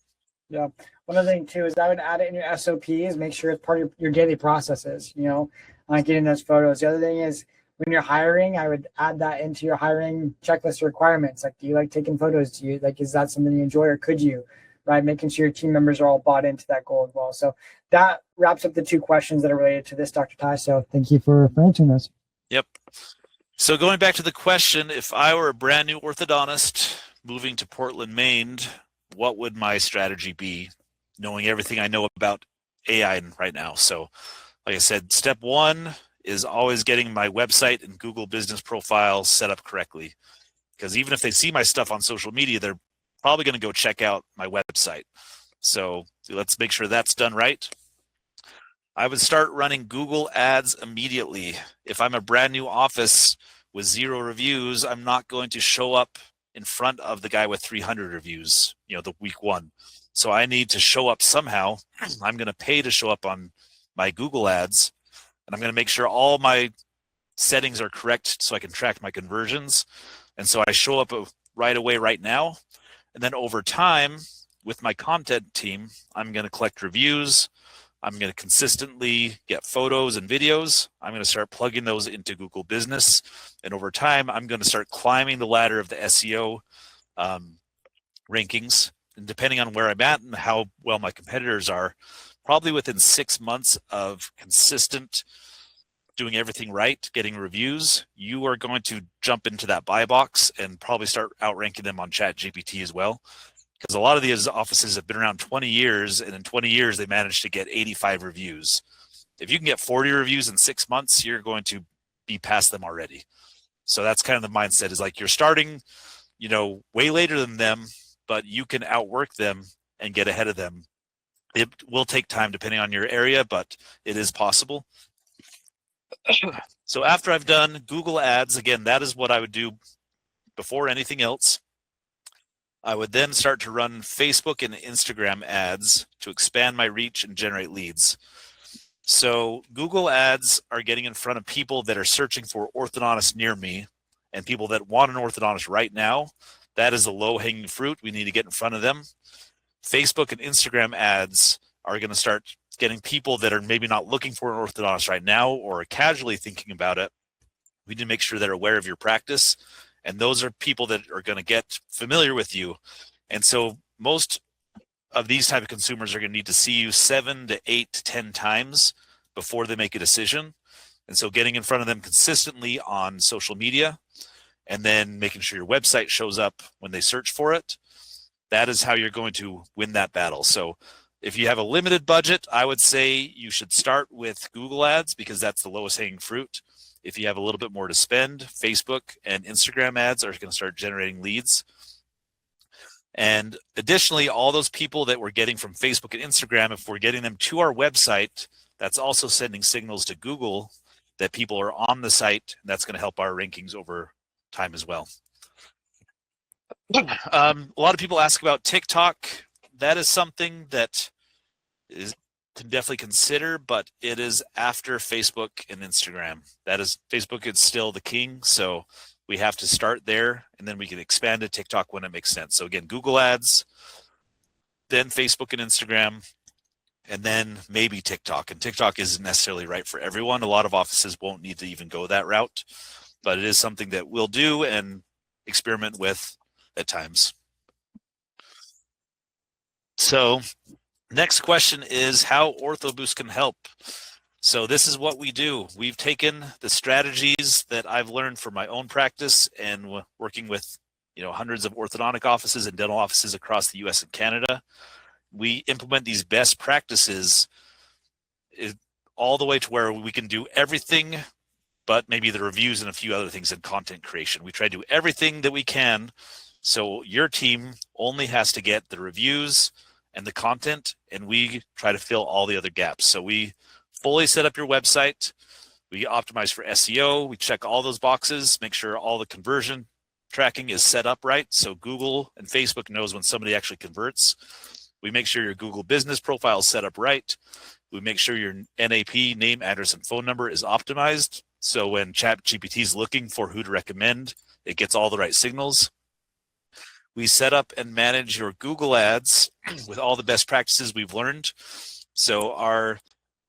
Yeah. One other thing too is I would add it in your SOPs, make sure it's part of your daily processes, getting those photos. The other thing is when you're hiring, I would add that into your hiring checklist requirements. Like, do you like taking photos? Do you is that something you enjoy, or could you, right? Making sure your team members are all bought into that goal as well. So that wraps up the 2 questions that are related to this, Dr. Ty. So thank you for answering those. Yep. So going back to the question, if I were a brand new orthodontist moving to Portland, Maine, what would my strategy be, knowing everything I know about AI right now? So like I said, step 1 is always getting my website and Google business profile set up correctly. Because even if they see my stuff on social media, they're probably going to go check out my website. So let's make sure that's done right. I would start running Google ads immediately. If I'm a brand new office with 0 reviews, I'm not going to show up in front of the guy with 300 reviews, the week 1. So I need to show up somehow. I'm going to pay to show up on my Google ads, and I'm going to make sure all my settings are correct so I can track my conversions. And so I show up right away right now. And then over time with my content team, I'm going to collect reviews. I'm going to consistently get photos and videos. I'm going to start plugging those into Google Business. And over time, I'm going to start climbing the ladder of the SEO rankings. And depending on where I'm at and how well my competitors are, probably within 6 months of consistent doing everything right, getting reviews, you are going to jump into that buy box and probably start outranking them on ChatGPT as well. Because a lot of these offices have been around 20 years, and in 20 years, they managed to get 85 reviews. If you can get 40 reviews in 6 months, you're going to be past them already. So that's kind of the mindset, is like you're starting, way later than them, but you can outwork them and get ahead of them. It will take time depending on your area, but it is possible. So after I've done Google ads, again, that is what I would do before anything else. I would then start to run Facebook and Instagram ads to expand my reach and generate leads. So Google ads are getting in front of people that are searching for orthodontists near me, and people that want an orthodontist right now. That is a low-hanging fruit. We need to get in front of them. Facebook and Instagram ads are going to start getting people that are maybe not looking for an orthodontist right now or are casually thinking about it. We need to make sure they're aware of your practice. And those are people that are going to get familiar with you. And so most of these type of consumers are going to need to see you 7 to 8 to 10 times before they make a decision. And so getting in front of them consistently on social media, and then making sure your website shows up when they search for it, that is how you're going to win that battle. So if you have a limited budget, I would say you should start with Google ads, because that's the lowest hanging fruit. If you have a little bit more to spend, Facebook and Instagram ads are going to start generating leads. And additionally, all those people that we're getting from Facebook and Instagram, if we're getting them to our website, that's also sending signals to Google that people are on the site, and that's going to help our rankings over time as well. A lot of people ask about TikTok. That is something that can definitely consider, but it is after Facebook and Instagram. Facebook is still the king, so we have to start there, and then we can expand to TikTok when it makes sense. So again, Google ads, then Facebook and Instagram, and then maybe TikTok. And TikTok isn't necessarily right for everyone. A lot of offices won't need to even go that route, but it is something that we'll do and experiment with at times. So next question is how Ortho-Boost can help. So this is what we do. We've taken the strategies that I've learned from my own practice and working with hundreds of orthodontic offices and dental offices across the US and Canada. We implement these best practices all the way to where we can do everything but maybe the reviews and a few other things in content creation. We try to do everything that we can so your team only has to get the reviews and the content, and we try to fill all the other gaps. So we fully set up your website. We optimize for SEO. We check all those boxes, make sure all the conversion tracking is set up right, so Google and Facebook knows when somebody actually converts. We make sure your Google business profile is set up right. We make sure your NAP, name, address, and phone number is optimized. So when ChatGPT is looking for who to recommend, it gets all the right signals. We set up and manage your Google ads with all the best practices we've learned. So our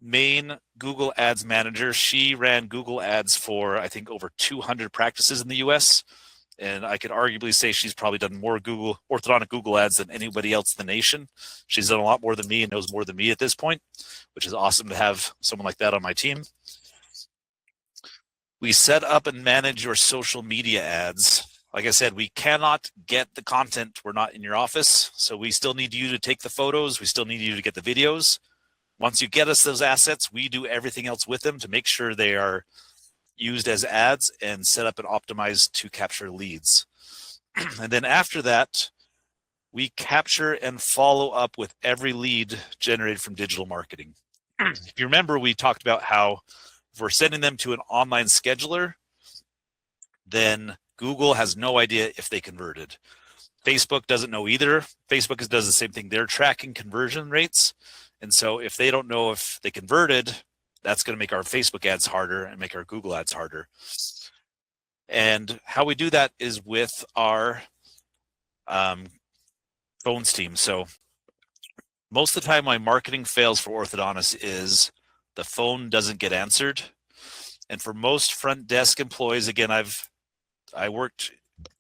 main Google ads manager, she ran Google ads for, I think, over 200 practices in the US. And I could arguably say she's probably done more orthodontic Google ads than anybody else in the nation. She's done a lot more than me and knows more than me at this point, which is awesome to have someone like that on my team. We set up and manage your social media ads. Like I said, we cannot get the content. We're not in your office. So we still need you to take the photos. We still need you to get the videos. Once you get us those assets, we do everything else with them to make sure they are used as ads and set up and optimized to capture leads. And then after that, we capture and follow up with every lead generated from digital marketing. If you remember, we talked about how if we're sending them to an online scheduler, then Google has no idea if they converted. Facebook doesn't know either. Facebook does the same thing. They're tracking conversion rates. And so if they don't know if they converted, that's going to make our Facebook ads harder and make our Google ads harder. And how we do that is with our phones team. So most of the time my marketing fails for orthodontists is the phone doesn't get answered. And for most front desk employees, again, I worked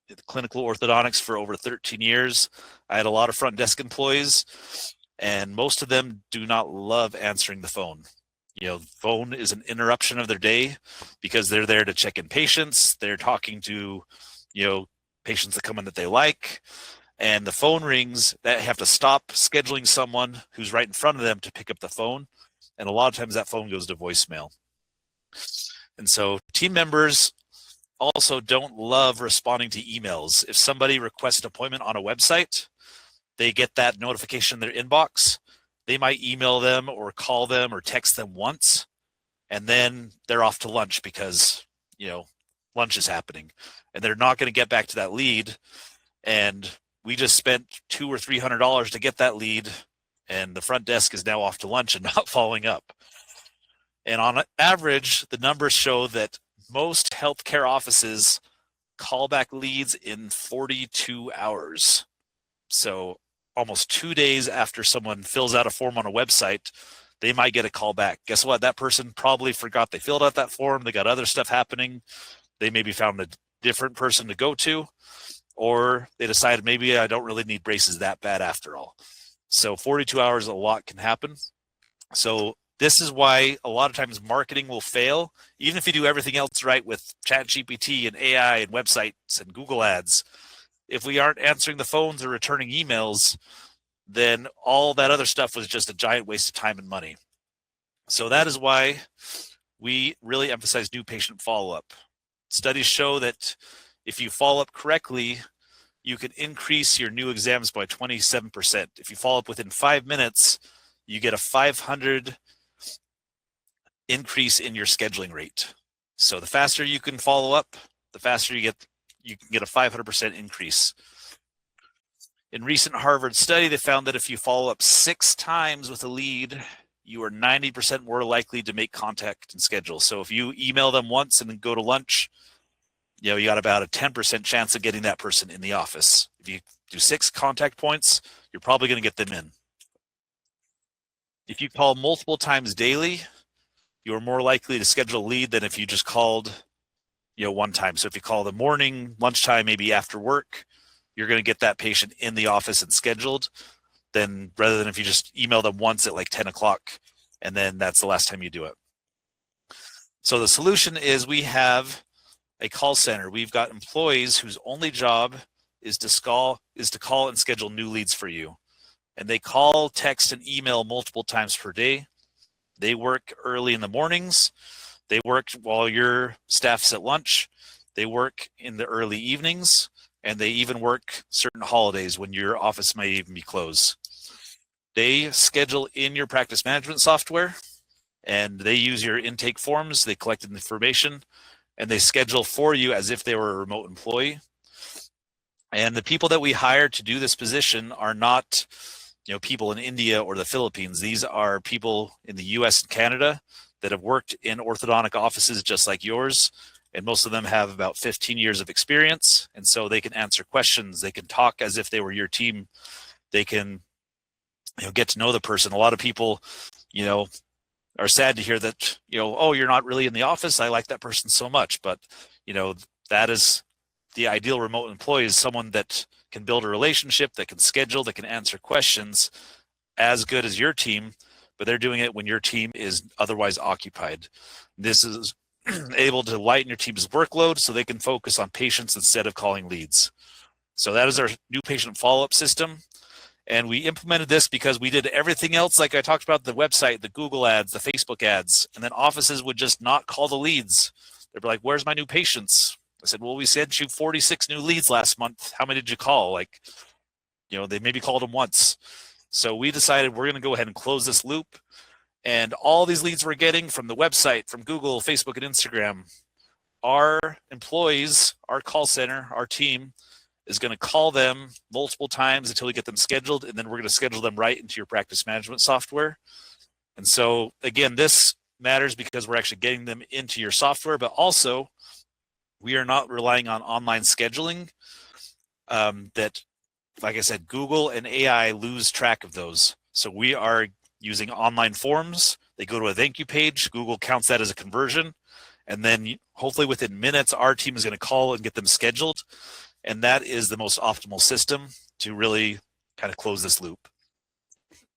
in clinical orthodontics for over 13 years. I had a lot of front desk employees, and most of them do not love answering the phone. Phone is an interruption of their day because they're there to check in patients. They're talking to, patients that come in that they like, and the phone rings. They have to stop scheduling someone who's right in front of them to pick up the phone. And a lot of times that phone goes to voicemail. And so team members also don't love responding to emails. If somebody requests an appointment on a website, they get that notification in their inbox. They might email them or call them or text them once, and then they're off to lunch because, lunch is happening, and they're not going to get back to that lead. And we just spent $200 or $300 to get that lead, and the front desk is now off to lunch and not following up. And on average, the numbers show that most healthcare offices call back leads in 42 hours. So almost 2 days after someone fills out a form on a website, they might get a call back. Guess what? That person probably forgot they filled out that form. They got other stuff happening. They maybe found a different person to go to, or they decided maybe I don't really need braces that bad after all. So 42 hours, a lot can happen. So this is why a lot of times marketing will fail, even if you do everything else right with ChatGPT and AI and websites and Google ads. If we aren't answering the phones or returning emails, then all that other stuff was just a giant waste of time and money. So that is why we really emphasize new patient follow-up. Studies show that if you follow up correctly, you can increase your new exams by 27%. If you follow up within 5 minutes, you get a 500 increase in your scheduling rate. So the faster you can follow up, the faster you can get a 500% increase. In recent Harvard study, they found that if you follow up 6 times with a lead, you are 90% more likely to make contact and schedule. So if you email them once and then go to lunch, you got about a 10% chance of getting that person in the office. If you do 6 contact points, you're probably going to get them in. If you call multiple times daily, you're more likely to schedule a lead than if you just called, one time. So if you call the morning, lunchtime, maybe after work, you're going to get that patient in the office and scheduled, then rather than if you just email them once at like 10 o'clock, and then that's the last time you do it. So the solution is we have a call center. We've got employees whose only job is to call and schedule new leads for you. And they call, text, and email multiple times per day. They work early in the mornings. They work while your staff's at lunch. They work in the early evenings, and they even work certain holidays when your office may even be closed. They schedule in your practice management software, and they use your intake forms. They collect information, and they schedule for you as if they were a remote employee. And the people that we hire to do this position are not, people in India or the Philippines. These are people in the US and Canada that have worked in orthodontic offices just like yours. And most of them have about 15 years of experience. And so they can answer questions. They can talk as if they were your team. They can, get to know the person. A lot of people, are sad to hear that, oh, you're not really in the office. I like that person so much. But, that is the ideal remote employee, is someone that can build a relationship, that can schedule, that can answer questions as good as your team, but they're doing it when your team is otherwise occupied. This is able to lighten your team's workload so they can focus on patients instead of calling leads. So that is our new patient follow-up system. And we implemented this because we did everything else, like I talked about, the website, the Google ads, the Facebook ads, and then offices would just not call the leads. They'd be like, where's my new patients? I said, well, we sent you 46 new leads last month. How many did you call? They maybe called them once. So we decided we're going to go ahead and close this loop. And all these leads we're getting from the website, from Google, Facebook, and Instagram, our employees, our call center, our team is going to call them multiple times until we get them scheduled, and then we're going to schedule them right into your practice management software. And so, again, this matters because we're actually getting them into your software, but also we are not relying on online scheduling that, like I said, Google and AI lose track of those. So we are using online forms. They go to a thank you page. Google counts that as a conversion. And then hopefully within minutes, our team is going to call and get them scheduled. And that is the most optimal system to really kind of close this loop.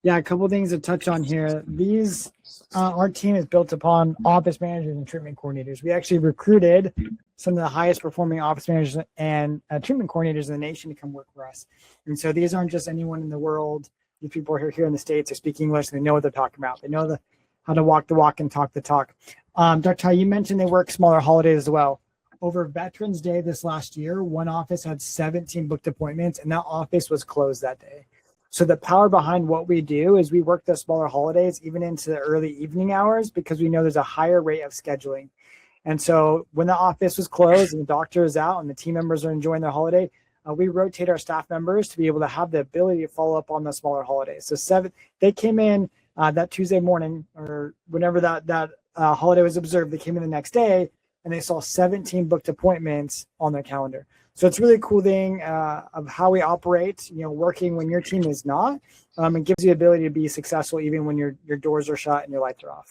Yeah, a couple of things to touch on here. These, our team is built upon office managers and treatment coordinators. We actually recruited some of the highest performing office managers and treatment coordinators in the nation to come work for us. And so these aren't just anyone in the world. These people are here in the States. They speak English. And they know what they're talking about. They know how to walk the walk and talk the talk. Dr. Tai, you mentioned they work smaller holidays as well. Over Veterans Day this last year, one office had 17 booked appointments, and that office was closed that day. So the power behind what we do is we work the smaller holidays even into the early evening hours because we know there's a higher rate of scheduling. And so when the office was closed and the doctor is out and the team members are enjoying their holiday, we rotate our staff members to be able to have the ability to follow up on the smaller holidays. So they came in that Tuesday morning or whenever that holiday was observed, they came in the next day and they saw 17 booked appointments on their calendar. So it's a really cool thing of how we operate, working when your team is not. It gives you the ability to be successful even when your doors are shut and your lights are off.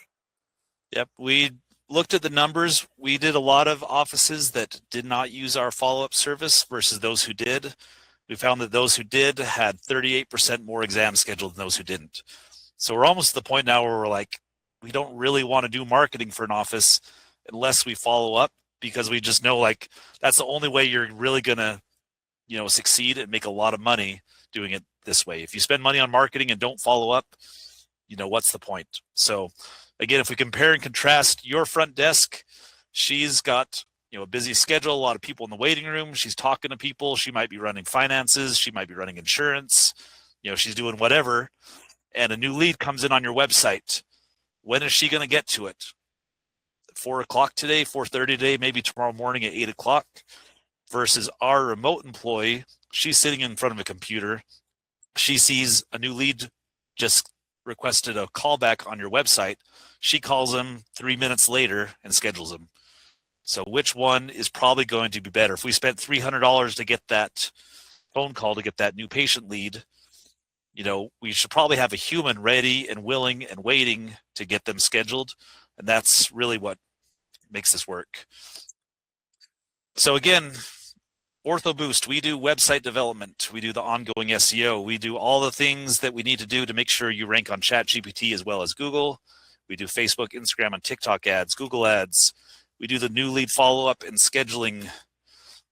Yep. We looked at the numbers. We did a lot of offices that did not use our follow-up service versus those who did. We found that those who did had 38% more exams scheduled than those who didn't. So we're almost at the point now where we're like, we don't really want to do marketing for an office unless we follow up, because we just know that's the only way you're really going to, succeed and make a lot of money doing it this way. If you spend money on marketing and don't follow up, what's the point? So again, if we compare and contrast your front desk, she's got, a busy schedule, a lot of people in the waiting room. She's talking to people. She might be running finances. She might be running insurance. She's doing whatever. And a new lead comes in on your website. When is she going to get to it? 4 o'clock today, 4:30 today, maybe tomorrow morning at 8 o'clock, versus our remote employee. She's sitting in front of a computer. She sees a new lead just requested a callback on your website. She calls him 3 minutes later and schedules him. So which one is probably going to be better? If we spent $300 to get that phone call, to get that new patient lead, we should probably have a human ready and willing and waiting to get them scheduled. And that's really what makes this work. So again, Ortho-Boost, we do website development. We do the ongoing SEO. We do all the things that we need to do to make sure you rank on ChatGPT as well as Google. We do Facebook, Instagram, and TikTok ads, Google ads. We do the new lead follow-up and scheduling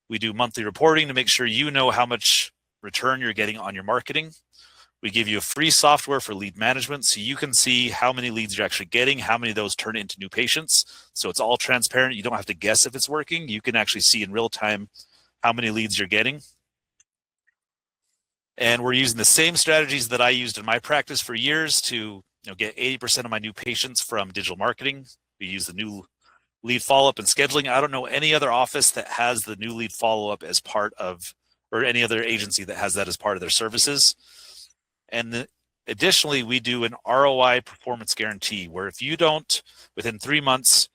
We do monthly reporting to make sure you know how much return you're getting on your marketing. We give you a free software for lead management so you can see how many leads you're actually getting, how many of those turn into new patients. So it's all transparent. You don't have to guess if it's working. You can actually see in real time how many leads you're getting. And we're using the same strategies that I used in my practice for years to get 80% of my new patients from digital marketing. We use the new lead follow-up and scheduling. I don't know any other office that has the new lead follow-up as part of, or any other agency that has that as part of their services. And additionally, we do an ROI performance guarantee where if you don't, within 3 months,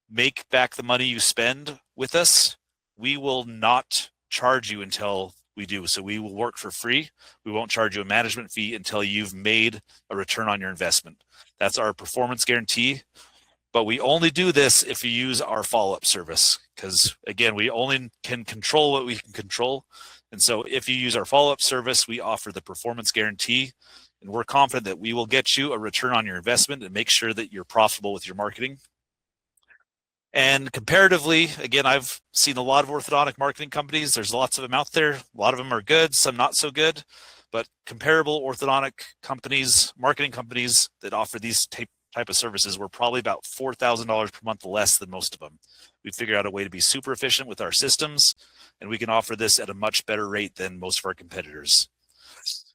make back the money you spend with us, we will not charge you until we do. So we will work for free. We won't charge you a management fee until you've made a return on your investment. That's our performance guarantee. But we only do this if you use our follow-up service, because again, we only can control what we can control. And so if you use our follow-up service, we offer the performance guarantee, and we're confident that we will get you a return on your investment and make sure that you're profitable with your marketing. And comparatively, again, I've seen a lot of orthodontic marketing companies. There's lots of them out there. A lot of them are good, some not so good, but comparable orthodontic companies, marketing companies that offer these type of services were probably about $4,000 per month less than most of them. We figured out a way to be super efficient with our systems, and we can offer this at a much better rate than most of our competitors.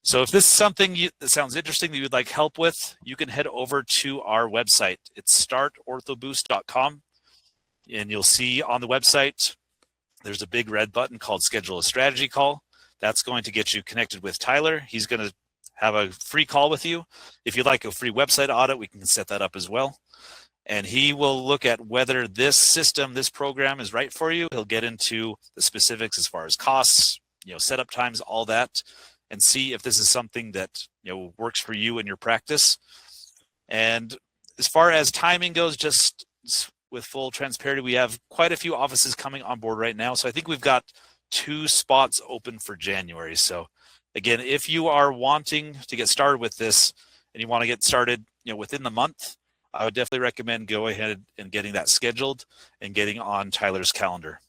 So if this is something that sounds interesting that you'd like help with, you can head over to our website. It's startorthoboost.com. And you'll see on the website, there's a big red button called Schedule a Strategy Call. That's going to get you connected with Tyler. He's going to have a free call with you. If you'd like a free website audit, we can set that up as well. And he will look at whether this system, this program is right for you. He'll get into the specifics as far as costs, setup times, all that, and see if this is something that works for you in your practice. And as far as timing goes, just with full transparency, we have quite a few offices coming on board right now. So I think we've got 2 spots open for January. So again, if you are wanting to get started with this and you want to get started, within the month, I would definitely recommend go ahead and getting that scheduled and getting on Tyler's calendar.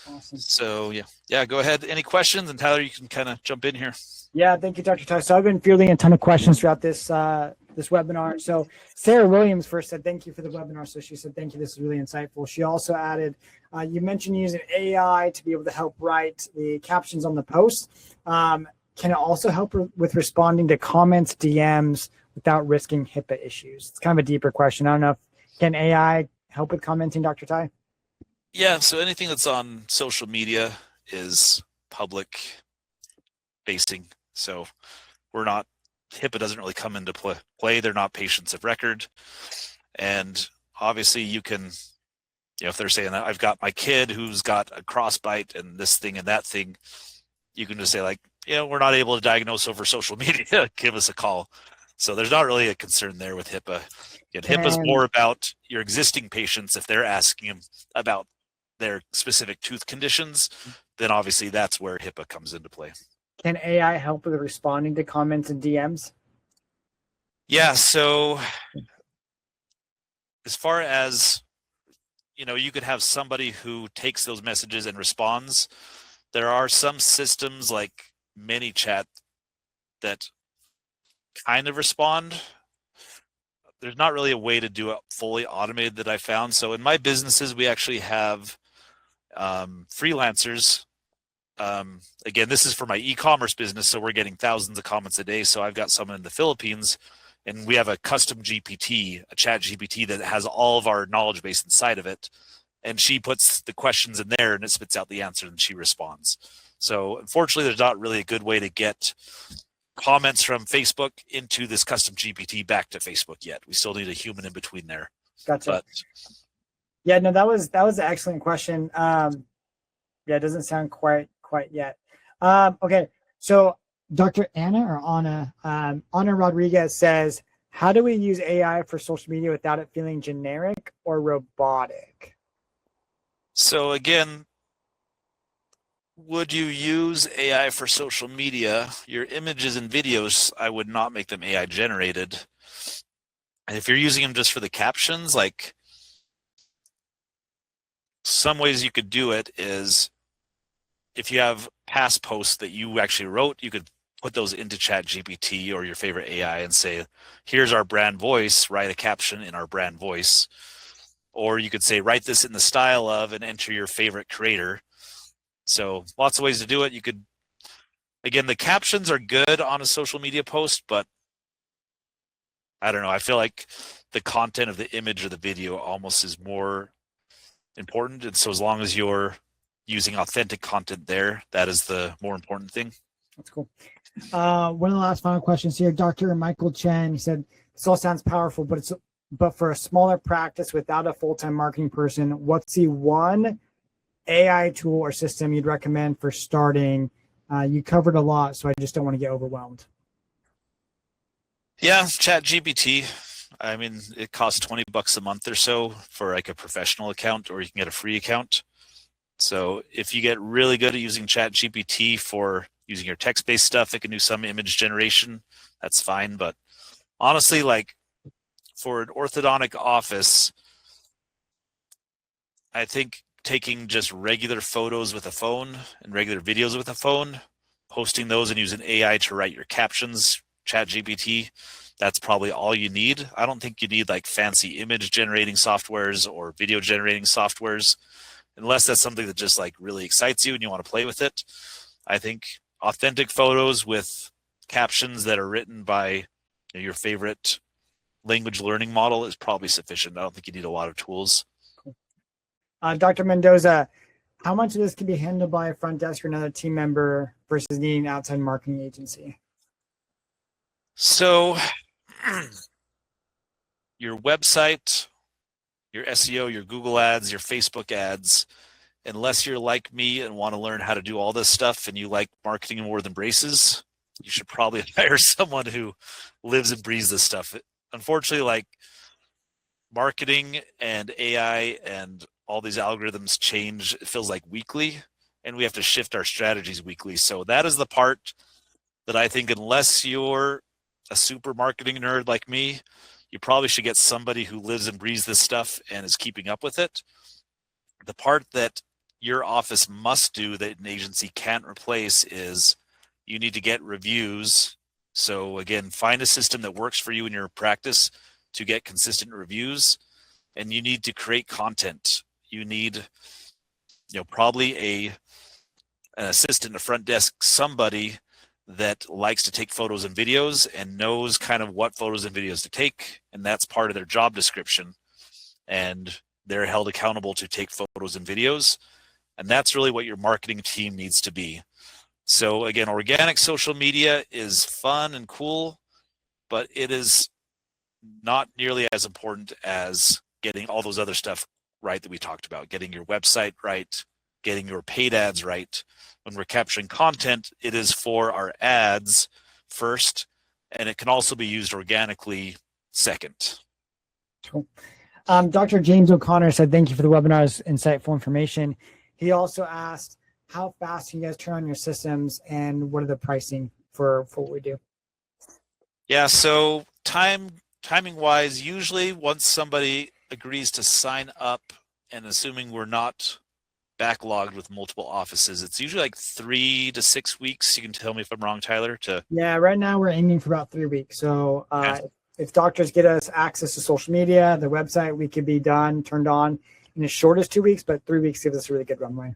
Awesome. So yeah, go ahead. Any questions? And Tyler, you can kind of jump in here. Yeah, thank you, Dr. Ty. So I've been fielding a ton of questions throughout this this webinar. So Sarah Williams first said, thank you for the webinar. So she said, thank you. This is really insightful. She also added, you mentioned using AI to be able to help write the captions on the post. Can it also help with responding to comments, DMs without risking HIPAA issues? It's kind of a deeper question. I don't know if, can AI help with commenting, Dr. Ty? Yeah, so anything that's on social media is public facing. So we're not, HIPAA doesn't really come into play. They're not patients of record. And obviously you can, if they're saying that I've got my kid who's got a crossbite and this thing and that thing, you can just say like, we're not able to diagnose over social media, give us a call. So there's not really a concern there with HIPAA. HIPAA is more about your existing patients. If they're asking them about their specific tooth conditions, then obviously that's where HIPAA comes into play. Can AI help with responding to comments and DMs? Yeah, so as far as, you could have somebody who takes those messages and responds. There are some systems like ManyChat that kind of respond. There's not really a way to do it fully automated that I found. So in my businesses, we actually have freelancers. Again, this is for my e-commerce business, so we're getting thousands of comments a day. So I've got someone in the Philippines, and we have a custom GPT, a chat GPT that has all of our knowledge base inside of it. And she puts the questions in there and it spits out the answer and she responds. So unfortunately, there's not really a good way to get comments from Facebook into this custom GPT back to Facebook yet. We still need a human in between there. Gotcha. But, yeah, no, that was an excellent question. Yeah, it doesn't sound quite yet. Okay, so Dr. Anna Rodriguez says, how do we use AI for social media without it feeling generic or robotic? So again, would you use AI for social media? Your images and videos, I would not make them AI generated. And if you're using them just for the captions, like some ways you could do it is if you have past posts that you actually wrote, you could put those into Chat GPT or your favorite AI and say, here's our brand voice, write a caption in our brand voice. Or you could say, write this in the style of, and enter your favorite creator. So lots of ways to do it. You could, again, the captions are good on a social media post, but I don't know. I feel like the content of the image or the video almost is more important. And so as long as you're using authentic content there, that is the more important thing. That's cool. One of the last final questions here, Dr. Michael Chen, he said, this all sounds powerful, but for a smaller practice without a full-time marketing person, what's the one AI tool or system you'd recommend for starting? You covered a lot, so I just don't want to get overwhelmed. Yeah, Chat GPT. I mean, it costs $20 a month or so for like a professional account, or you can get a free account. So if you get really good at using Chat GPT for using your text-based stuff, it can do some image generation. That's fine. But honestly, like for an orthodontic office, I think taking just regular photos with a phone and regular videos with a phone, posting those and using AI to write your captions, Chat GPT, that's probably all you need. I don't think you need like fancy image generating softwares or video generating softwares, unless that's something that just like really excites you and you want to play with it. I think authentic photos with captions that are written by your favorite language learning model is probably sufficient. I don't think you need a lot of tools. Dr. Mendoza, how much of this can be handled by a front desk or another team member versus needing an outside marketing agency? So your website, your SEO, your Google ads, your Facebook ads, unless you're like me and want to learn how to do all this stuff and you like marketing more than braces, you should probably hire someone who lives and breathes this stuff. Unfortunately, like marketing and AI and all these algorithms change, it feels like weekly, and we have to shift our strategies weekly. So that is the part that I think, unless you're a super marketing nerd like me, you probably should get somebody who lives and breathes this stuff and is keeping up with it. The part that your office must do that an agency can't replace is you need to get reviews. So again, find a system that works for you in your practice to get consistent reviews, and you need to create content. You need, probably an assistant, a front desk, somebody that likes to take photos and videos and knows kind of what photos and videos to take, and that's part of their job description. And they're held accountable to take photos and videos, and that's really what your marketing team needs to be. So again, organic social media is fun and cool, but it is not nearly as important as getting all those other stuff right that we talked about, getting your website right, getting your paid ads right. When we're capturing content, it is for our ads first, and it can also be used organically second. Cool. Dr. James O'Connor said, thank you for the webinar's insightful information. He also asked, how fast can you guys turn on your systems, and what are the pricing for what we do? Yeah, so timing wise, usually once somebody agrees to sign up, and assuming we're not backlogged with multiple offices, it's usually like 3 to 6 weeks. You can tell me if I'm wrong, Tyler. Yeah, right now we're aiming for about 3 weeks. So Okay. If doctors get us access to social media, the website, we could be turned on in as short as 2 weeks, but 3 weeks gives us a really good runway.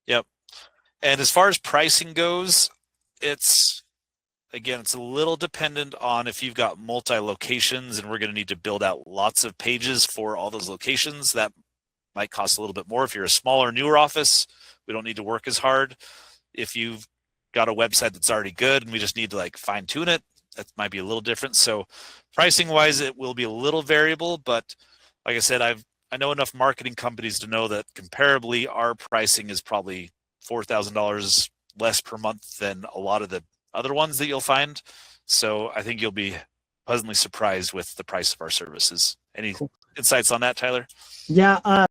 Yep. And as far as pricing goes, it's a little dependent on if you've got multi-locations, and we're going to need to build out lots of pages for all those locations. That might cost a little bit more. If you're a smaller, newer office, we don't need to work as hard. If you've got a website that's already good and we just need to like fine tune it, that might be a little different. So pricing wise, it will be a little variable, but like I said, I know enough marketing companies to know that comparably our pricing is probably $4,000 less per month than a lot of the other ones that you'll find. So I think you'll be pleasantly surprised with the price of our services. Any insights on that, Tyler? Yeah,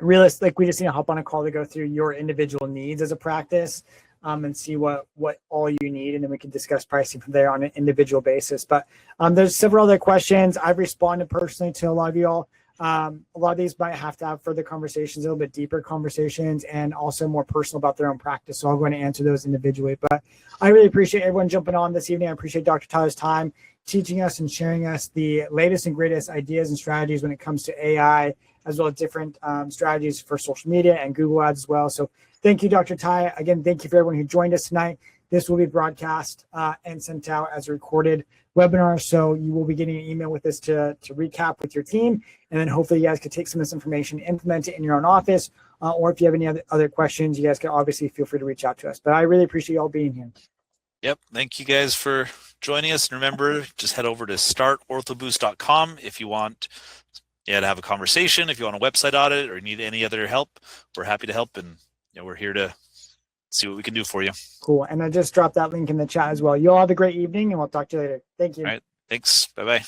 realistic. We just need to hop on a call to go through your individual needs as a practice, and see what all you need, and then we can discuss pricing from there on an individual basis. But there's several other questions. I've responded personally to a lot of y'all. A lot of these might have to have further conversations, a little bit deeper conversations, and also more personal about their own practice. So I'll go and answer those individually. But I really appreciate everyone jumping on this evening. I appreciate Dr. Tyler's time teaching us and sharing us the latest and greatest ideas and strategies when it comes to AI, as well as different strategies for social media and Google Ads as well. So thank you, Dr. Ty. Again, thank you for everyone who joined us tonight. This will be broadcast and sent out as a recorded webinar. So you will be getting an email with this to recap with your team. And then hopefully you guys could take some of this information, implement it in your own office. Or if you have any other questions, you guys can obviously feel free to reach out to us. But I really appreciate you all being here. Yep. Thank you guys for joining us. And remember, just head over to startorthoboost.com if you want to have a conversation, if you want a website audit or need any other help. We're happy to help, and we're here to see what we can do for you. Cool. And I just dropped that link in the chat as well. You all have a great evening, and we'll talk to you later. Thank you. All right. Thanks. Bye-bye.